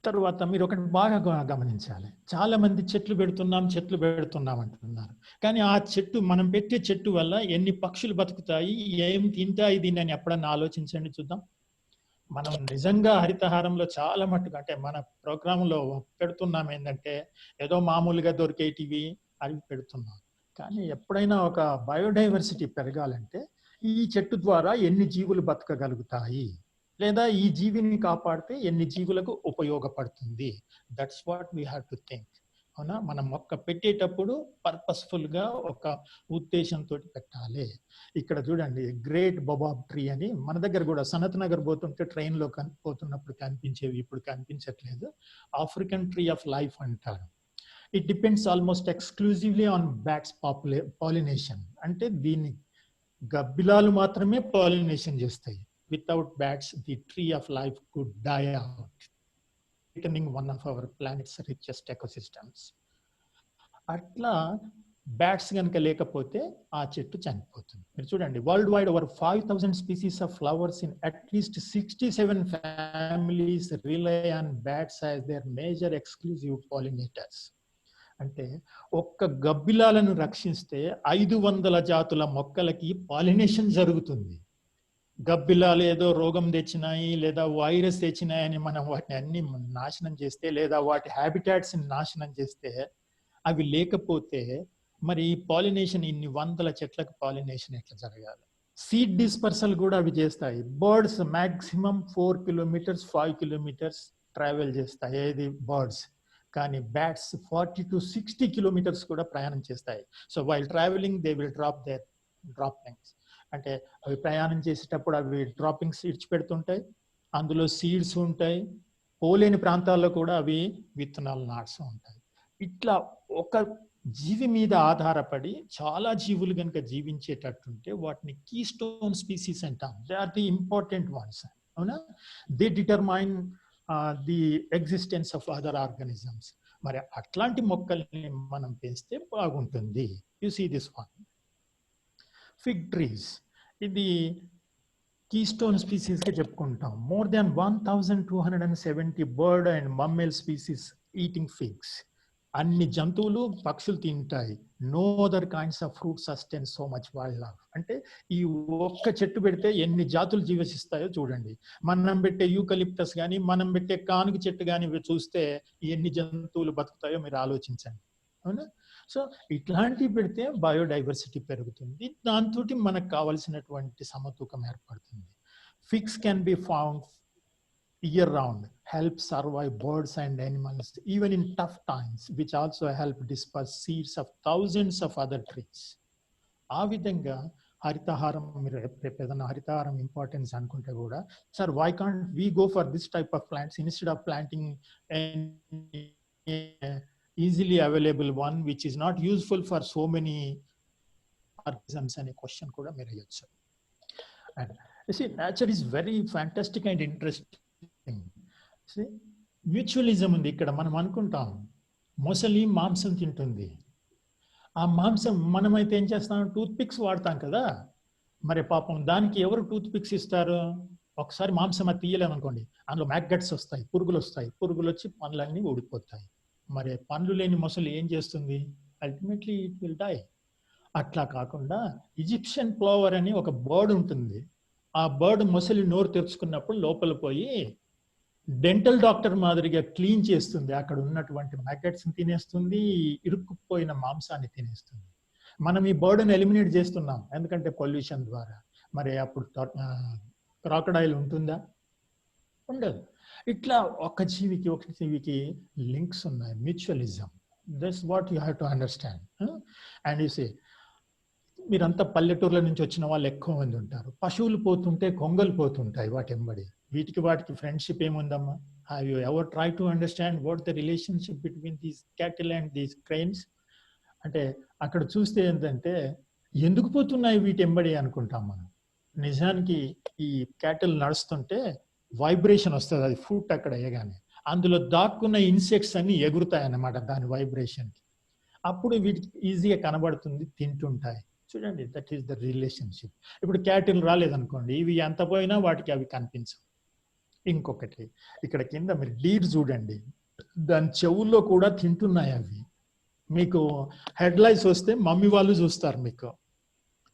తర్వాత మీరు ఒకటి బాగా గమనించాలి, చాలా మంది చెట్లు పెడుతున్నాం అంటున్నారు. కానీ ఆ చెట్టు, మనం పెట్టే చెట్టు వల్ల ఎన్ని పక్షులు బతుకుతాయి, ఏం తింటాయి దీన్ని అని ఎప్పుడన్నా ఆలోచించండి చూద్దాం. మనం నిజంగా హరితహారంలో చాలా మట్టుకు, అంటే మన ప్రోగ్రాంలో పెడుతున్నాం ఏంటంటే ఏదో మామూలుగా దొరికేటివి అవి పెడుతున్నాం. కానీ ఎప్పుడైనా ఒక బయోడైవర్సిటీ పెరగాలంటే ఈ చెట్టు ద్వారా ఎన్ని జీవులు బతకగలుగుతాయి, లేదా ఈ జీవిని కాపాడితే ఎన్ని జీవులకు ఉపయోగపడుతుంది. That's what we have to think. అవునా? మనం మొక్క పెట్టేటప్పుడు పర్పస్ఫుల్ గా ఒక ఉద్దేశంతో పెట్టాలి. ఇక్కడ చూడండి, గ్రేట్ బొబాబ్ ట్రీ అని మన దగ్గర కూడా సనత్ నగర్ పోతుంటే ట్రైన్ లో పోతున్నప్పుడు కనిపించేవి, ఇప్పుడు కనిపించట్లేదు. ఆఫ్రికన్ ట్రీ ఆఫ్ లైఫ్ అంటారు. It depends almost exclusively on bats pollination. అంటే దీన్ని గబ్బిలాలు మాత్రమే పాలినేషన్ చేస్తాయి. Without bats the tree of life could die out, becoming one of our planet's richest ecosystems. అట్లా బ్యాట్స్ కనుక లేకపోతే ఆ చెట్టు చనిపోతుంది. మీరు చూడండి, world wide over 5,000 species of flowers in at least 67 families rely on bats as their major exclusive pollinators. అంటే ఒక్క గబ్బిలాలను రక్షిస్తే 500 జాతుల మొక్కలకి పాలినేషన్ జరుగుతుంది. గబ్బిలాలు ఏదో రోగం తెచ్చినాయి లేదా వైరస్ తెచ్చినాయని మనం వాటిని అన్ని నాశనం చేస్తే, లేదా వాటి హ్యాబిటాట్స్ నాశనం చేస్తే, అవి లేకపోతే మరి పాలినేషన్ ఇన్ని వందల చెట్లకు పాలినేషన్ ఎట్లా జరగాలి? సీడ్ డిస్పర్సల్ కూడా అవి చేస్తాయి. Birds maximum 4 kilometres 5 kilometres travel చేస్తాయి, ఏది బర్డ్స్. కానీ బ్యాట్స్ 40 to 60 కిలోమీటర్స్ కూడా ప్రయాణం చేస్తాయి. So while travelling they will drop their droplings. అంటే అవి ప్రయాణం చేసేటప్పుడు అవి డ్రాపింగ్స్ ఇడిచిపెడుతుంటాయి, అందులో సీడ్స్ ఉంటాయి, పోలేని ప్రాంతాల్లో కూడా అవి విత్తనాలు నాటుతూ ఉంటాయి. ఇట్లా ఒక జీవి మీద ఆధారపడి చాలా జీవులు కనుక జీవించేటట్టుంటే వాటిని కీ స్టోన్ స్పీసీస్ అంటాం. They are the important ones. అవునా? They determine the existence of other organisms. మరి అట్లాంటి మొక్కల్ని మనం పెంచితే బాగుంటుంది. You see this one, fig trees. ఇది కీస్టోన్ స్పీసీస్ గా చెప్పుకుంటాం. More than 1,270 bird and mammal species eating figs. అన్ని జంతువులు పక్షులు తింటాయి. No other kinds of fruit sustain so much wildlife. అంటే ఈ ఒక్క చెట్టు పెడితే ఎన్ని జాతులు జీవసిస్తాయో చూడండి. మనం పెట్టే యూకలిప్టస్ కానీ మనం పెట్టే కానుగ చెట్టు కానీ చూస్తే ఎన్ని జంతువులు బతుకుతాయో మీరు ఆలోచించండి. అవునా? సో ఇట్లాంటివి పెడితే బయోడైవర్సిటీ పెరుగుతుంది, దాంతో మనకు కావలసినటువంటి సమతూకం ఏర్పడుతుంది. Figs can be found year round, help survive birds and animals even in tough times, which also help disperse seeds of thousands of other trees. ఆ విధంగా హరితహారం, మీరు ఏదైనా హరితహారం ఇంపార్టెన్స్ అనుకుంటే కూడా, sir why can't we go for this type of plants instead of planting easily available one which is not useful for so many organisms అనే క్వశ్చన్ కూడా మీరు అయ్యొచ్చు. And nature is very fantastic and interesting. Mutualism ఉంది ఇక్కడ. మనం అనుకుంటాం మొసలి మాంసం తింటుంది, ఆ మాంసం మనమైతే ఏం చేస్తాం, టూత్ పిక్స్ వాడతాం కదా. మరి పాపం దానికి ఎవరు టూత్ పిక్స్ ఇస్తారు? ఒకసారి మాంసం అది తీయలేమనుకోండి, అందులో మ్యాగ్గట్స్ వస్తాయి, పురుగులు వస్తాయి, పురుగులు వచ్చి పండ్లన్నీ ఊడిపోతాయి. మరి పండ్లు లేని మొసలి ఏం చేస్తుంది? Ultimately it will die. అట్లా కాకుండా ఈజిప్షియన్ ప్లోవర్ అని ఒక బర్డ్ ఉంటుంది. ఆ బర్డ్ మొసలి నోరు తెరుచుకున్నప్పుడు లోపల పోయి డెంటల్ డాక్టర్ మాదిరిగా క్లీన్ చేస్తుంది, అక్కడ ఉన్నటువంటి మ్యాగట్స్ తినేస్తుంది, ఇరుక్కుపోయిన మాంసాన్ని తినేస్తుంది. మనం ఈ బర్డ్ని ఎలిమినేట్ చేస్తున్నాం ఎందుకంటే పొల్యూషన్ ద్వారా. మరి అప్పుడు క్రాకడైల్ ఉంటుందా? ఉండదు. ఇట్లా ఒక జీవికి లింక్స్ ఉన్నాయి. Mutualism, that's what you have to understand. And you say, మీరంతా పల్లెటూర్ల నుంచి వచ్చిన వాళ్ళు ఎక్కువ మంది ఉంటారు. పశువులు పోతుంటే కొంగలు పోతుంటాయి వాటి వెంబడి. వాటికి ఫ్రెండ్షిప్ ఏముందమ్మా? Have you ever try to understand what the relationship between these cattle and these cranes? అంటే అక్కడ చూస్తే ఏంటంటే ఎందుకు పోతున్నాయి వీటి వెంబడి అనుకుంటాం మనం. నిజానికి ఈ క్యాటిల్ నడుస్తుంటే వైబ్రేషన్ వస్తుంది, అది ఫ్రూట్ అక్కడ వేయగానే అందులో దాక్కున్న ఇన్సెక్ట్స్ అన్ని ఎగురుతాయి అన్నమాట దాని వైబ్రేషన్కి. అప్పుడు వీటికి ఈజీగా కనబడుతుంది, తింటుంటాయి. చూడండి, దట్ ఈస్ ద రిలేషన్షిప్. ఇప్పుడు క్యాటిల్ రాలేదనుకోండి, ఇవి ఎంత పోయినా వాటికి అవి కనిపించవు. ఇంకొకటి ఇక్కడ కింద మీరు డీర్ చూడండి, దాని చెవుల్లో కూడా తింటున్నాయి అవి. మీకు హెడ్ లైన్స్ వస్తే మమ్మీ వాళ్ళు చూస్తారు మీకు,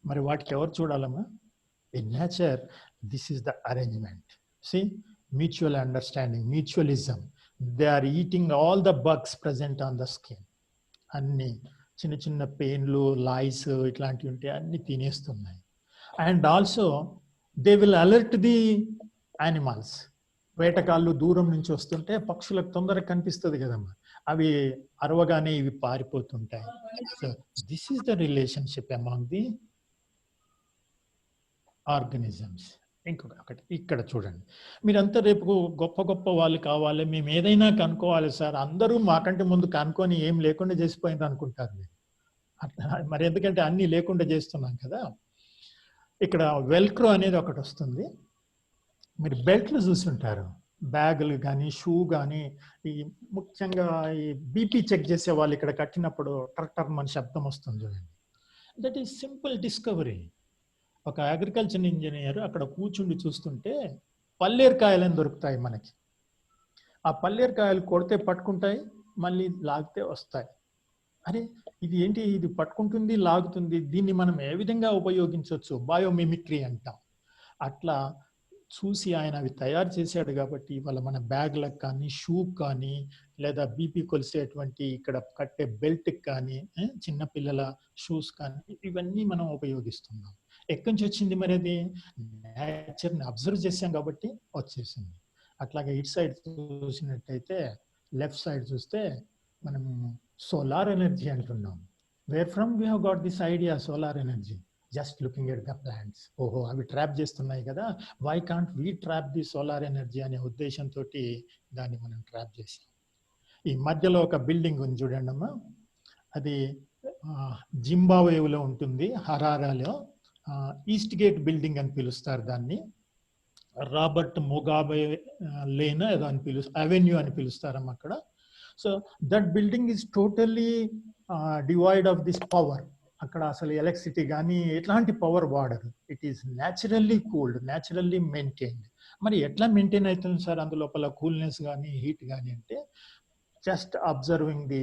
మరి వాటికి ఎవరు చూడాలమ్మా? In nature this is the arrangement. See, mutual understanding, mutualism. They are eating all the bugs present on the skin. అన్ని చిన్న చిన్న పెయిన్లు, లైస్ ఇట్లాంటివి ఉంటే అన్ని తినేస్తున్నాయి. And also they will alert the animals. వేటగాళ్ళు దూరం నుంచి వస్తుంటే పక్షులకు తొందరగా కనిపిస్తుంది కదమ్మా, అవి అరవగానే ఇవి పారిపోతుంటాయి. So this is the relationship among the organisms. ఇంకొకటి ఇక్కడ చూడండి, మీరంతా రేపు గొప్ప గొప్ప వాళ్ళు కావాలి, మేము ఏదైనా కనుక్కోవాలి సార్, అందరూ మాకంటే ముందు కనుక్కొని ఏం లేకుండా చేసిపోయింది అనుకుంటారు మీరు. మరి ఎందుకంటే అన్ని లేకుండా చేస్తున్నాం కదా. ఇక్కడ వెల్క్రో అనేది ఒకటి వస్తుంది. మీరు బెల్ట్లు చూస్తుంటారు, బ్యాగులు కానీ షూ కానీ, ఈ ముఖ్యంగా ఈ బీపీ చెక్ చేసే వాళ్ళు ఇక్కడ కట్టినప్పుడు ట్రక్టర్ మన శబ్దం వస్తుంది చూడండి. That is simple discovery. ఒక అగ్రికల్చర్ ఇంజనీర్ అక్కడ కూర్చుండి చూస్తుంటే పల్లేరుకాయలని దొరుకుతాయి మనకి. ఆ పల్లేరుకాయలు కొడితే పట్టుకుంటాయి, మళ్ళీ లాగితే వస్తాయి. అరే ఇది ఏంటి, ఇది పట్టుకుంటుంది లాగుతుంది, దీన్ని మనం ఏ విధంగా ఉపయోగించవచ్చు, బయోమిమిక్రీ అంటాం. అట్లా చూసి ఆయన అవి తయారు చేశాడు కాబట్టి ఇవాళ మన బ్యాగ్లకు కానీ, షూ కానీ, లేదా బీపీ కొలిసేటువంటి ఇక్కడ కట్టే బెల్ట్కి కానీ, చిన్నపిల్లల షూస్ కానీ, ఇవన్నీ మనం ఉపయోగిస్తున్నాం. ఎక్కడి నుంచి వచ్చింది మరి? అది నేచర్ని అబ్జర్వ్ చేసాం కాబట్టి వచ్చేసింది. అట్లాగే ఇటు సైడ్ చూసినట్టయితే, లెఫ్ట్ సైడ్ చూస్తే మనం సోలార్ ఎనర్జీ అంటున్నాం. Where from we have got this idea solar energy? Just looking at the plants. ఓహో అవి ట్రాప్ చేస్తున్నాయి కదా, why can't we trap the solar energy అనే ఉద్దేశంతో దాన్ని మనం ట్రాప్ చేసాం. ఈ మధ్యలో ఒక బిల్డింగ్ ఉంది చూడండి అమ్మా, అది జింబాబ్వేలో ఉంటుంది, హరారాలో. ఈస్ట్ గేట్ బిల్డింగ్ అని పిలుస్తారు దాన్ని. రాబర్ట్ ముగాబే లేన్ ఏదో అని అవెన్యూ అని పిలుస్తారమ్మా అక్కడ. So that building is totally divide of this power. అక్కడ అసలు ఎలక్ట్రిసిటీ కానీ ఎట్లాంటి పవర్ వాడరు. It is naturally cooled, naturally maintained. మరి ఎట్లా మెయింటైన్ అవుతుంది సార్ అందులోపల కూల్నెస్ కానీ హీట్ కానీ అంటే, just observing the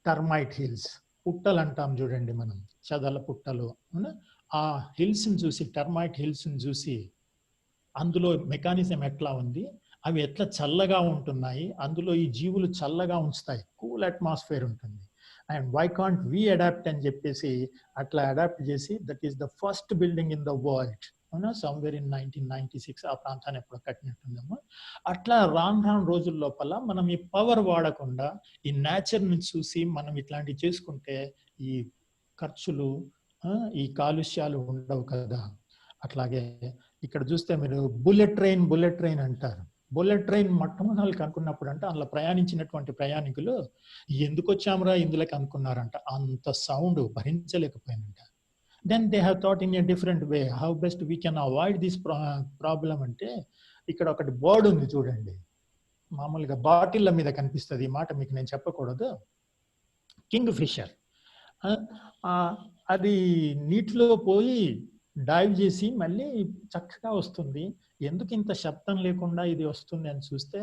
termite hills. పుట్టలు అంటాం చూడండి మనం, చదల పుట్టలు. ఆ హిల్స్ని చూసి, టర్మైట్ హిల్స్ని చూసి అందులో మెకానిజం ఎట్లా ఉంది, అవి ఎట్లా చల్లగా ఉంటున్నాయి, అందులో ఈ జీవులు చల్లగా ఉంచుతాయి, కూల్ అట్మాస్ఫియర్ ఉంటుంది. And why can't we adapt అని చెప్పేసి అట్లా అడాప్ట్ చేసి, that is the first building in the world. అవునా, సమ్వేర్ ఇన్ 1996 ఆ ప్రాంతాన్ని ఎప్పుడు కట్టినట్టుందమ్మా. అట్లా రాను రోజుల లోపల మనం ఈ పవర్ వాడకుండా ఈ నేచర్ని చూసి మనం ఇట్లాంటివి చేసుకుంటే ఈ ఖర్చులు, ఈ కాలుష్యాలు ఉండవు కదా. అట్లాగే ఇక్కడ చూస్తే మీరు బుల్లెట్ ట్రైన్ అంటారు. బుల్లెట్ ట్రైన్ మొట్టమొదలు కనుక్కున్నప్పుడు అంటే అందులో ప్రయాణించినటువంటి ప్రయాణికులు ఎందుకు వచ్చామరా ఇందులోకి అనుకున్నారంట, అంత సౌండ్ భరించలేకపోయినంట. Then they have thought in a different way, how best we can avoid this problem అంటే, ఇక్కడ ఒకటి బోర్డు ఉంది చూడండి, మామూలుగా బాటిళ్ళ మీద కనిపిస్తుంది. ఈ మాట మీకు నేను చెప్పకూడదు. కింగ్ ఫిషర్, అది నీటిలో పోయి డైవ్ చేసి మళ్ళీ చక్కగా వస్తుంది. ఎందుకు ఇంత శబ్దం లేకుండా ఇది వస్తుంది అని చూస్తే,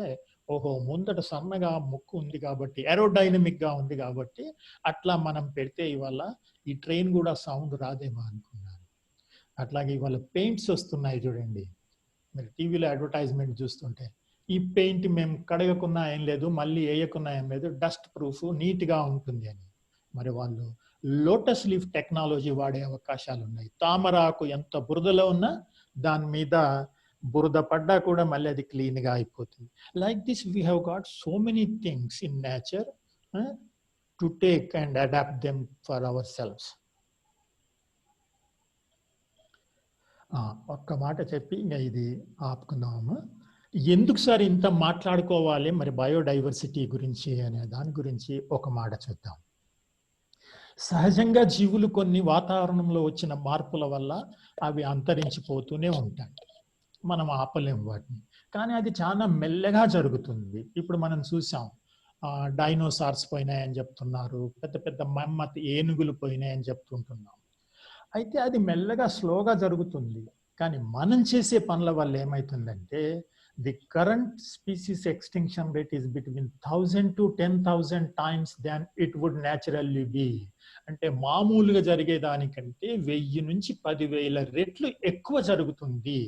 ఓహో ముందట సన్నగా ముక్కు ఉంది కాబట్టి, ఏరోడైనమిక్ గా ఉంది కాబట్టి అట్లా మనం పెడితే ఇవాళ ఈ ట్రైన్ కూడా సౌండ్ రాదేమో అనుకున్నాను. అట్లాగే ఇవాళ పెయింట్స్ వస్తున్నాయి చూడండి, మీరు టీవీలో అడ్వర్టైజ్మెంట్ చూస్తుంటే, ఈ పెయింట్ మేము కడగకున్నా ఏం లేదు, మళ్ళీ వేయకున్నా ఏం లేదు, డస్ట్ ప్రూఫ్, నీట్గా ఉంటుంది అని. మరి వాళ్ళు లోటస్ లీఫ్ టెక్నాలజీ వాడే అవకాశాలు ఉన్నాయి. తామరాకు ఎంత బురదలో ఉన్నా దాని మీద బురద పడ్డా కూడా మళ్ళీ అది క్లీన్ గా అయిపోతుంది. Like this we have got so many things in nature to take and adapt them for ourselves. ఒక్క మాట చెప్పి ఇంకా ఇది ఆపుకుందాము. ఎందుకు సార్ ఇంత మాట్లాడుకోవాలి మరి బయోడైవర్సిటీ గురించి అనే దాని గురించి ఒక మాట చూద్దాం. సహజంగా జీవులు కొన్ని వాతావరణంలో వచ్చిన మార్పుల వల్ల అవి అంతరించిపోతూనే ఉంటాయి, మనం ఆపలేం వాటిని. కానీ అది చాలా మెల్లగా జరుగుతుంది. ఇప్పుడు మనం చూసాం, డైనోసార్స్ పోయినాయని చెప్తున్నారు, పెద్ద పెద్ద మమ్మత్ ఏనుగులు పోయినాయని చెప్తుంటున్నాం. అయితే అది మెల్లగా స్లోగా జరుగుతుంది. కానీ మనం చేసే పనుల వల్ల ఏమవుతుందంటే, the current species extinction rate is between 1000 to 10,000 times than it would naturally be. అంటే మామూలుగా జరిగే దానికంటే 1000 నుంచి 10,000 రెట్లు ఎక్కువ జరుగుతుంది.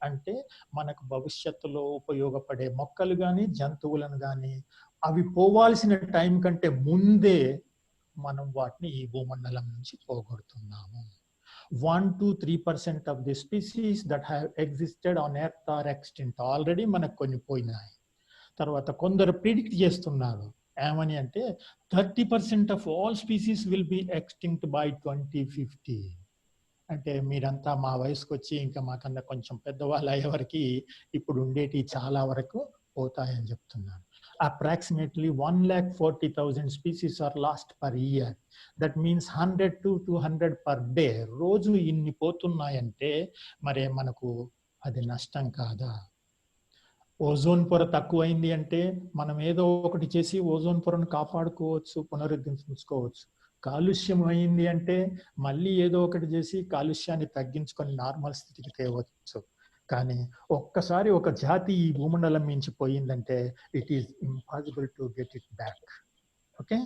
అంటే మనకు భవిష్యత్తులో ఉపయోగపడే మొక్కలు కానీ జంతువులను కానీ అవి పోవాల్సిన టైం కంటే ముందే మనం వాటిని ఈ భూమండలం నుంచి పోగొడుతున్నాము. 1 to 3% of the species that have existed on earth are extinct. Already మనకు కొన్ని పోయినాయి. తర్వాత కొందరు ప్రిడిక్ట్ చేస్తున్నారు ఏమని అంటే 30% of all species will be extinct by 2050. అంటే మీరంతా మా వయసుకు వచ్చి ఇంకా మాకన్నా కొంచెం పెద్దవాళ్ళు అయ్యేవరకు ఇప్పుడు ఉండేటి చాలా వరకు పోతాయని చెప్తున్నాను. Approximately 1,40,000 species are lost per year. That means 100 to 200 per day. రోజు ఇన్ని పోతున్నాయంటే మరి మనకు అది నష్టం కాదా? ఓజోన్ పొర తక్కువైంది అంటే మనం ఏదో ఒకటి చేసి ఓజోన్ పొరను కాపాడుకోవచ్చు, పునరుద్ధరించుకోవచ్చు. కాలుష్యం అయింది అంటే మళ్ళీ ఏదో ఒకటి చేసి కాలుష్యాన్ని తగ్గించుకొని నార్మల్ స్థితికి తేవచ్చు. కానీ ఒక్కసారి ఒక జాతి ఈ భూమండలం మించి పోయిందంటే it is impossible to get it back. Okay,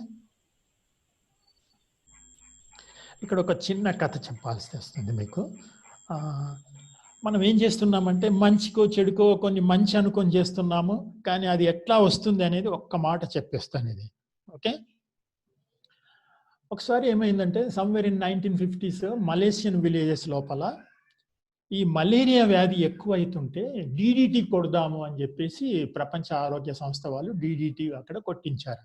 ఇక్కడ ఒక చిన్న కథ చెప్పాల్సి వస్తుంది మీకు. మనం ఏం చేస్తున్నామంటే మంచికో చెడుకో కొన్ని మంచి అనుకొని చేస్తున్నాము, కానీ అది ఎట్లా వస్తుంది అనేది ఒక్క మాట చెప్పేస్తాను ఇది. ఓకే, ఒకసారి ఏమైందంటే somewhere in 1950s Malaysian villages లోపల ఈ మలేరియా వ్యాధి ఎక్కువ అవుతుంటే DDT కొడదాము అని చెప్పేసి ప్రపంచ ఆరోగ్య సంస్థ వాళ్ళు DDT అక్కడ కొట్టించారు.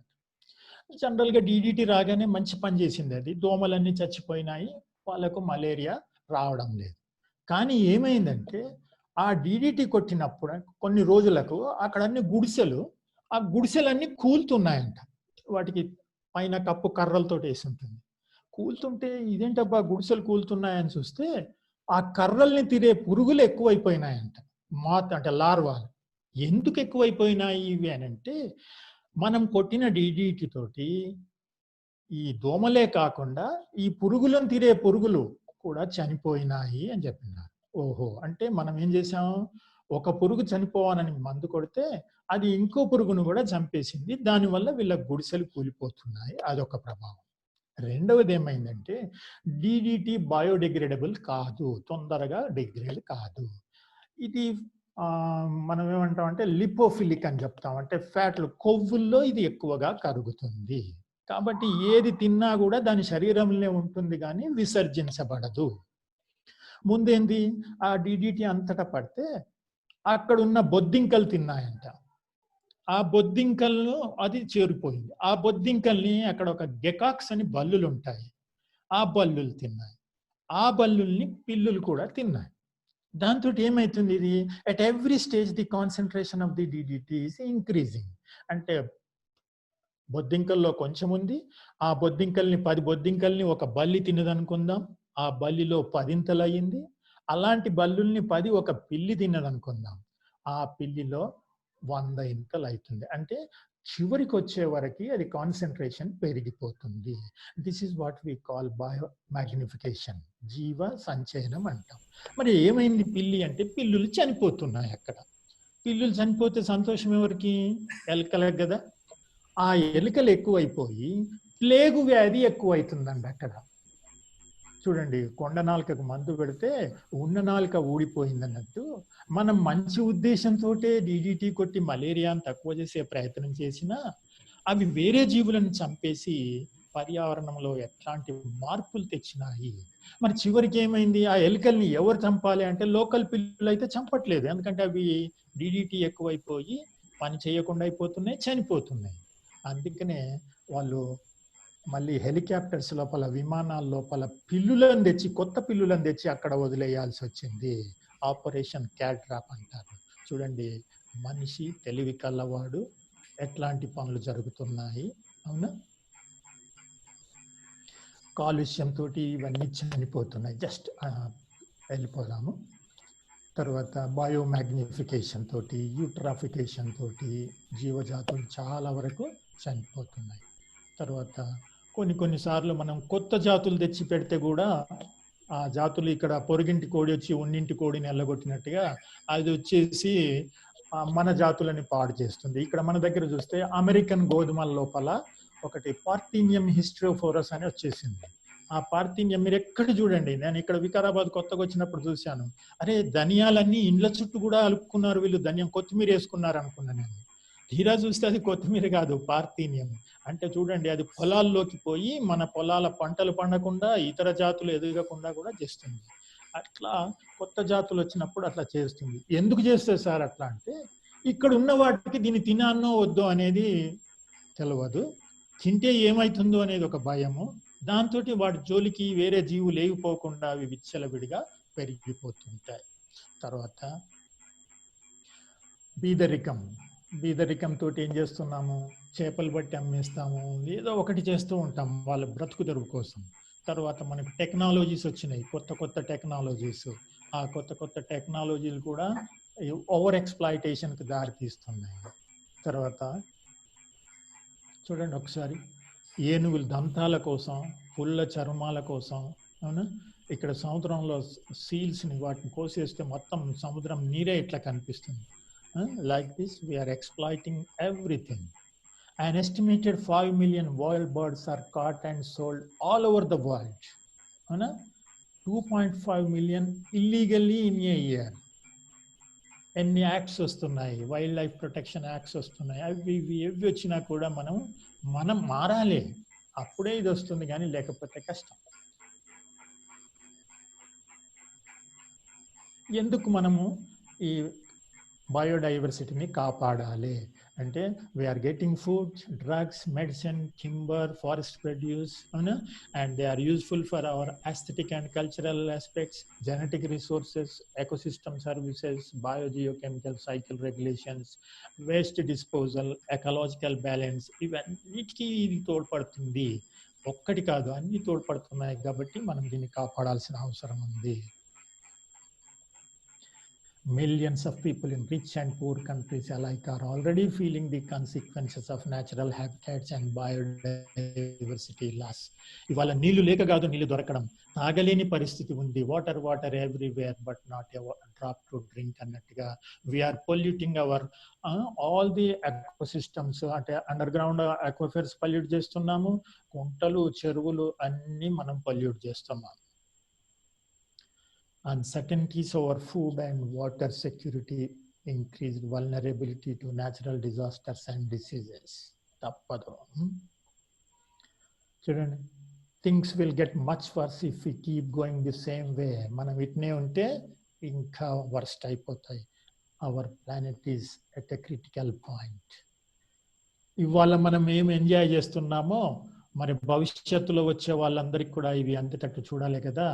జనరల్గా DDT రాగానే మంచి పని చేసింది, అది దోమలన్నీ చచ్చిపోయినాయి, వాళ్ళకు మలేరియా రావడం లేదు. కానీ ఏమైందంటే ఆ DDT కొట్టినప్పుడు కొన్ని రోజులకు అక్కడ అన్ని గుడిసెలు, ఆ గుడిసెలన్నీ కూలుతున్నాయంట. వాటికి పైన కప్పు కర్రలతో వేసి ఉంటుంది. కూలుతుంటే ఇదేంటబ్బా గుడిసెలు కూలుతున్నాయని చూస్తే ఆ కర్రల్ని తినే పురుగులు ఎక్కువైపోయినాయంట. మాత్ అంటే లార్వాలు. ఎందుకు ఎక్కువైపోయినాయి ఇవి అని అంటే మనం కొట్టిన DDT తోటి ఈ దోమలే కాకుండా ఈ పురుగులను తినే పురుగులు కూడా చనిపోయినాయి అని చెప్పినారు. ఓహో, అంటే మనం ఏం చేసాము, ఒక పురుగు చనిపోవాలని మందు కొడితే అది ఇంకో పురుగును కూడా చంపేసింది, దానివల్ల వీళ్ళ గుడిసెలు కూలిపోతున్నాయి. అదొక ప్రభావం. రెండవది ఏమైందంటే DDT బయోడిగ్రేడబుల్ కాదు, తొందరగా డిగ్రేడ్ కాదు. ఇది మనం ఏమంటామంటే లిపోఫిలిక్ అని చెప్తాం, అంటే ఫ్యాట్లు కొవ్వుల్లో ఇది ఎక్కువగా కరుగుతుంది. కాబట్టి ఏది తిన్నా కూడా దాని శరీరంలో ఉంటుంది కానీ విసర్జించబడదు. ముందేంది, ఆ DDT అంతటా పడితే అక్కడున్న బొద్దింకలు తిన్నాయంట. ఆ బొద్దింకల్లో అది చేరిపోయింది. ఆ బొద్దింకల్ని అక్కడ ఒక గెకాక్స్ అని బల్లులు ఉంటాయి, ఆ బల్లులు తిన్నాయి. ఆ బల్లుల్ని పిల్లులు కూడా తిన్నాయి. దాంతో ఏమైతుంది, ఇది at every stage the concentration of the DDT is increasing. అంటే బొద్దింకల్లో కొంచెం ఉంది, ఆ బొద్దింకల్ని 10 బొద్దింకల్ని ఒక బల్లి తిన్నదనుకుందాం, ఆ బల్లిలో 10 అయ్యింది. అలాంటి బల్లుల్ని 10 ఒక పిల్లి తిన్నదనుకుందాం, ఆ పిల్లిలో 100 అవుతుంది. అంటే చివరికి వచ్చే వరకు అది కాన్సన్ట్రేషన్ పెరిగిపోతుంది. This is what we call biomagnification, జీవ సంచయనం అంటాం. మరి ఏమైంది పిల్లి అంటే పిల్లులు చనిపోతున్నాయి. అక్కడ పిల్లులు చనిపోతే సంతోషం ఎవరికి, ఎలకలకు కదా. ఆ ఎలుకలు ఎక్కువైపోయి ప్లేగు వ్యాధి ఎక్కువ అవుతుందండి అక్కడ. చూడండి, కొండ నాలుకకు మందు పెడితే ఉన్న నాలుక ఊడిపోయింది అన్నట్టు, మనం మంచి ఉద్దేశంతో DDT కొట్టి మలేరియాను తక్కువ చేసే ప్రయత్నం చేసినా అవి వేరే జీవులను చంపేసి పర్యావరణంలో ఎట్లాంటి మార్పులు తెచ్చినాయి. మరి చివరికి ఏమైంది, ఆ ఎలుకల్ని ఎవరు చంపాలి అంటే లోకల్ పిల్లులు అయితే చంపట్లేదు, ఎందుకంటే అవి DDT ఎక్కువైపోయి పని చేయకుండా అయిపోతున్నాయి, చనిపోతున్నాయి. అందుకనే వాళ్ళు మళ్ళీ హెలికాప్టర్స్ లోపల, విమానాల లోపల పిల్లులను తెచ్చి, కొత్త పిల్లులను తెచ్చి అక్కడ వదిలేయాల్సి వచ్చింది. ఆపరేషన్ క్యాట్ ట్రాప్ అంటారు. చూడండి, మనిషి తెలివి కల్లవాడు, ఎట్లాంటి పనులు జరుగుతున్నాయి. అవునా, కాలుష్యంతో ఇవన్నీ చనిపోతున్నాయి. జస్ట్ వెళ్ళిపోదాము. తర్వాత బయోమాగ్నిఫికేషన్ తోటి, యూట్రాఫికేషన్ తోటి జీవజాతులు చాలా వరకు చనిపోతున్నాయి. తర్వాత కొన్నిసార్లు మనం కొత్త జాతులు తెచ్చి పెడితే కూడా ఆ జాతులు ఇక్కడ పొరుగింటి కోడి వచ్చి ఉన్నింటి కోడిని ఎల్లగొట్టినట్టుగా అది వచ్చేసి మన జాతులని పాడు చేస్తుంది. ఇక్కడ మన దగ్గర చూస్తే అమెరికన్ గోధుమల లోపల ఒకటి పార్థీనియం హిస్ట్రోఫోరస్ అని వచ్చేసింది. ఆ పార్థీనియం మీరు ఎక్కడ చూడండి, నేను ఇక్కడ వికారాబాద్ కొత్తగా వచ్చినప్పుడు చూశాను. అరే ధనియాలన్నీ ఇండ్ల చుట్టూ కూడా అలుపుకున్నారు వీళ్ళు, ధనియం కొత్తిమీర వేసుకున్నారు అనుకున్నాను నేను. తీరా చూస్తే అది కొత్తిమీర కాదు, పార్థీనియం. అంటే చూడండి, అది పొలాల్లోకి పోయి మన పొలాల పంటలు పండకుండా, ఇతర జాతులు ఎదగకుండా కూడా చేస్తుంది. అట్లా కొత్త జాతులు వచ్చినప్పుడు అట్లా చేస్తుంది. ఎందుకు చేస్తుంది సార్ అట్లా అంటే, ఇక్కడ ఉన్న వాటికి దీన్ని తినానో వద్దో అనేది తెలియదు, తింటే ఏమవుతుందో అనేది ఒక భయము. దాంతో వాటి జోలికి వేరే జీవులు లేకపోకుండా అవి విచ్చలవిడిగా పెరిగిపోతుంటాయి. తర్వాత బీదరికం తోటి ఏం చేస్తున్నాము, చేపలు బట్టి అమ్మేస్తాము, ఏదో ఒకటి చేస్తూ ఉంటాం వాళ్ళ బ్రతుకు తెరువు కోసం. తర్వాత మనకు టెక్నాలజీస్ వచ్చినాయి, కొత్త టెక్నాలజీస్. ఆ కొత్త టెక్నాలజీలు కూడా ఓవర్ ఎక్స్ప్లాయిటేషన్కి దారి తీస్తున్నాయి. తర్వాత చూడండి ఒకసారి, ఏనుగుల దంతాల కోసం, పుల్ల చర్మాల కోసం, అవునా, ఇక్కడ సముద్రంలో సీల్స్ని వాటిని కోసేస్తే మొత్తం సముద్రం నీరే ఇట్లా కనిపిస్తుంది. Like this, we are exploiting everything. An estimated 5 million wild birds are caught and sold all over the world. 2.5 million illegally in a year. ఎన్ని యాక్ట్స్ వస్తున్నాయి, వైల్డ్ లైఫ్ ప్రొటెక్షన్ యాక్ట్స్ వస్తున్నాయి. అవి ఏవి వచ్చినా కూడా మనం మారాలి, అప్పుడే ఇది వస్తుంది, కానీ లేకపోతే కష్టం. ఎందుకు మనము ఈ బయోడైవర్సిటీని కాపాడాలి అంటే, we are getting food, drugs, medicine, timber, forest produce, and they are useful for our aesthetic and cultural aspects, genetic resources, ecosystem services, biogeochemical cycle regulations, waste disposal, ecological balance. ఇవన్నిటికీ ఇది తోడ్పడుతుంది. ఒక్కటి కాదు, అన్ని తోడ్పడుతున్నాయి. కాబట్టి మనం దీన్ని కాపాడాల్సిన అవసరం ఉంది. Millions of people in rich and poor countries alike are already feeling the consequences of natural habitats and biodiversity loss. ఇవాళ నీళ్లు లేక కాదు, నీళ్లు దొరకడం, తాగలేని పరిస్థితి ఉంది. Water everywhere but not a drop to drink అన్నట్టుగా we are polluting our all the ecosystems. అంటే అండర్ గ్రౌండ్ అక్వాఫర్స్ పొల్యూట్ చేస్తున్నాము, కుంటలు, చెరువులు అన్ని మనం పొల్యూట్ చేస్తున్నాము. Uncertainties over food and water security, increased vulnerability to natural disasters and diseases. తప్పదు. చూడండి, things will get much worse if we keep going the same way. మనం ఇట్నే ఉంటే ఇంకా వర్స్ట్ అయిపోతాయి. Our planet is at a critical point. ఇవాళ మనం ఏం ఎంజాయ్ చేస్తున్నామో మరి భవిష్యత్తులో వచ్చే వాళ్ళందరికీ కూడా ఇవి అంతటట్టు చూడాలి కదా.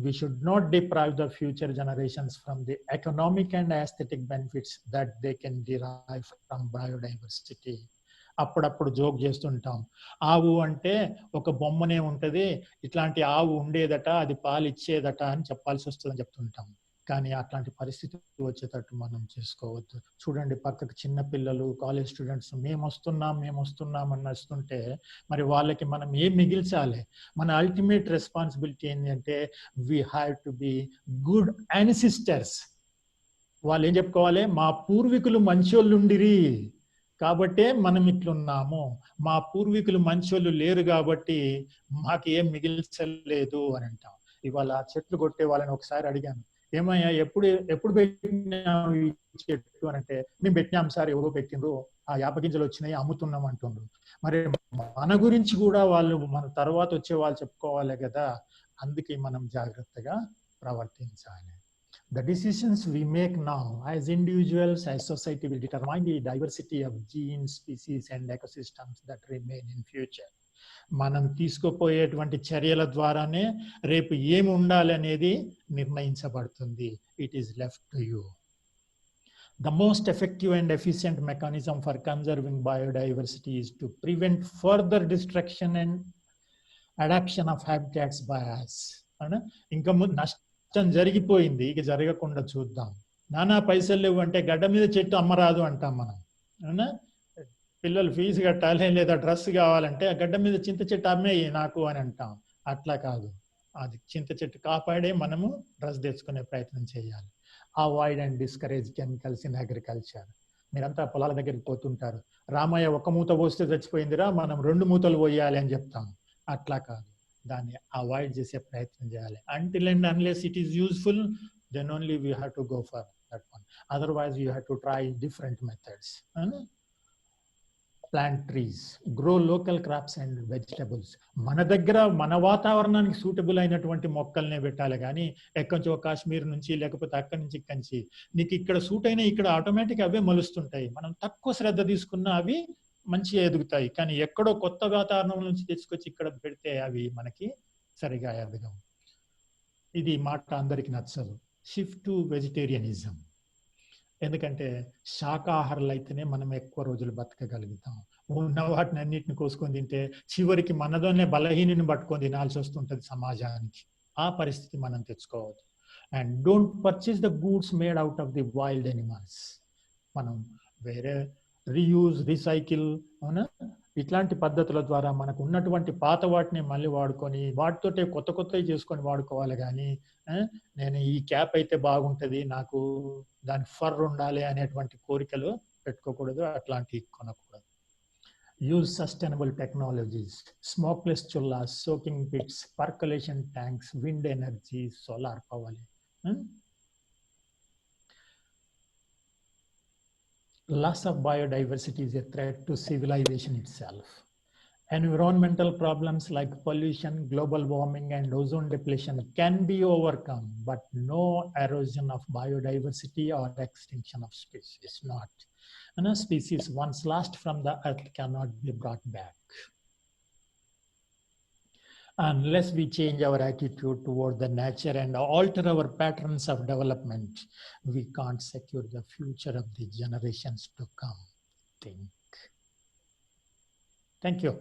We should not deprive the future generations from the economic and aesthetic benefits that they can derive from biodiversity. అప్పుడప్పుడు జోక్ చేస్తుంటాం, ఆవు అంటే ఒక బొమ్మనే ఉంటది, ఇట్లాంటి ఆవు ఉండేదట, అది పాలు ఇచ్చేదట అని చెప్పాల్సి వస్తుందని చెప్తుంటాం. కానీ అట్లాంటి పరిస్థితి వచ్చేటట్టు మనం చేసుకోవద్దు. చూడండి, పక్కకు చిన్న పిల్లలు, కాలేజ్ స్టూడెంట్స్ మేము వస్తున్నాం అని వస్తుంటే మరి వాళ్ళకి మనం ఏం మిగిల్చాలి? మన అల్టిమేట్ రెస్పాన్సిబిలిటీ ఏంటంటే we have to be good ancestors. వాళ్ళు ఏం చెప్పుకోవాలి? మా పూర్వీకులు మంచోళ్ళు ఉండిరి కాబట్టే మనం ఇట్లున్నాము, మా పూర్వీకులు మంచోళ్ళు లేరు కాబట్టి మాకు ఏం మిగిల్చలేదు అని అంటాం. ఇవాళ చెట్లు కొట్టే వాళ్ళని ఒకసారి అడిగాను, ఏమయ్యా ఎప్పుడు పెట్టినావు ఈ చెట్టు అని అంటే, మేము పెట్టినాం సార్, ఎవరో పెట్టిండ్రు, ఆ యాపగింజలు వచ్చినాయి అమ్ముతున్నాం అంటుండ్రు. మరి మన గురించి కూడా వాళ్ళు, మన తర్వాత వచ్చే వాళ్ళు చెప్పుకోవాలి కదా. అందుకే మనం జాగ్రత్తగా ప్రవర్తించాలి. The decisions we make now as individuals, as society, will determine the diversity of genes, species and ecosystems that remain in future. మనం తీసుకోపోయేటువంటి చర్యల ద్వారానే రేపు ఏమి ఉండాలి అనేది నిర్ణయించబడుతుంది. It is left to you. The most effective and efficient mechanism for conserving biodiversity is to prevent further destruction and adaptation of habitats by us. ఇంకా నష్టం జరిగిపోయింది, ఇక జరగకుండా చూద్దాం. నానా పైసలు లేవు అంటే గడ్డ మీద చెట్టు అమ్మరాదు అంటాం మనం, అవునా? పిల్లలు ఫీజు కట్టాలి లేదా డ్రెస్ కావాలంటే ఆ గడ్డ మీద చింత చెట్టు అమ్మేయి నాకు అని అంటాం. అట్లా కాదు, అది చింత చెట్టు కాపాడే మనము డ్రెస్ తెచ్చుకునే ప్రయత్నం చేయాలి. Avoid and discourage chemicals in agriculture. మీరంతా పొలాల దగ్గరికి పోతుంటారు, రామయ్య ఒక మూత పోస్తే చచ్చిపోయిందిరా, మనం 2 మూతలు పోయాలి అని చెప్తాం. అట్లా కాదు, దాన్ని అవాయిడ్ చేసే ప్రయత్నం చేయాలి. Until and unless it is useful, then only we have to go for that one. Otherwise, you have to try different methods. Plant trees, grow local crops and vegetables. మన దగ్గర మన వాతావరణానికి సూటబుల్ అయినటువంటి మొక్కల్నే పెట్టాలి కానీ ఎక్కడి కాశ్మీర్ నుంచి లేకపోతే అక్కడి నుంచి ఇక్కడి నుంచి నీకు ఇక్కడ సూట్ అయినా ఇక్కడ ఆటోమేటిక్ అవే మలుస్తుంటాయి. మనం తక్కువ శ్రద్ధ తీసుకున్నా అవి మంచిగా ఎదుగుతాయి. కానీ ఎక్కడో కొత్త వాతావరణం నుంచి తెచ్చుకొచ్చి ఇక్కడ పెడితే అవి మనకి సరిగా ఎదగవు. ఇది మాట అందరికి నచ్చదు. Shift to vegetarianism. ఎందుకంటే శాకాహారులు అయితేనే మనం ఎక్కువ రోజులు బతకగలుగుతాం. ఉన్న వాటిని అన్నిటిని కోసుకొని తింటే చివరికి మనతోనే బలహీనని పట్టుకొని తినాల్సి వస్తుంటది సమాజానికి. ఆ పరిస్థితి మనం తెచ్చుకోవద్దు. And don't purchase the goods made out of the wild animals. మనం వేరే రీయూజ్, రీసైకిల్, అవునా, ఇట్లాంటి పద్ధతుల ద్వారా మనకు ఉన్నటువంటి పాత వాటిని మళ్ళీ వాడుకొని వాటితోటే కొత్త కొత్తవి చేసుకొని వాడుకోవాలి. కానీ నేను ఈ క్యాప్ అయితే బాగుంటది, నాకు దాని ఫర్ ఉండాలి అనేటువంటి కోరికలు పెట్టుకోకూడదు, అట్లాంటివి కొనకూడదు. Use sustainable technologies, smokeless chulhas, soaking pits, percolation tanks, wind energy, solar power. Loss of biodiversity is a threat to civilization itself. Environmental problems like pollution, global warming, and ozone depletion can be overcome, but no erosion of biodiversity or extinction of species not. And a species once lost from the earth cannot be brought back. Unless we change our attitude toward the nature and alter our patterns of development, we can't secure the future of the generations to come. Thank you.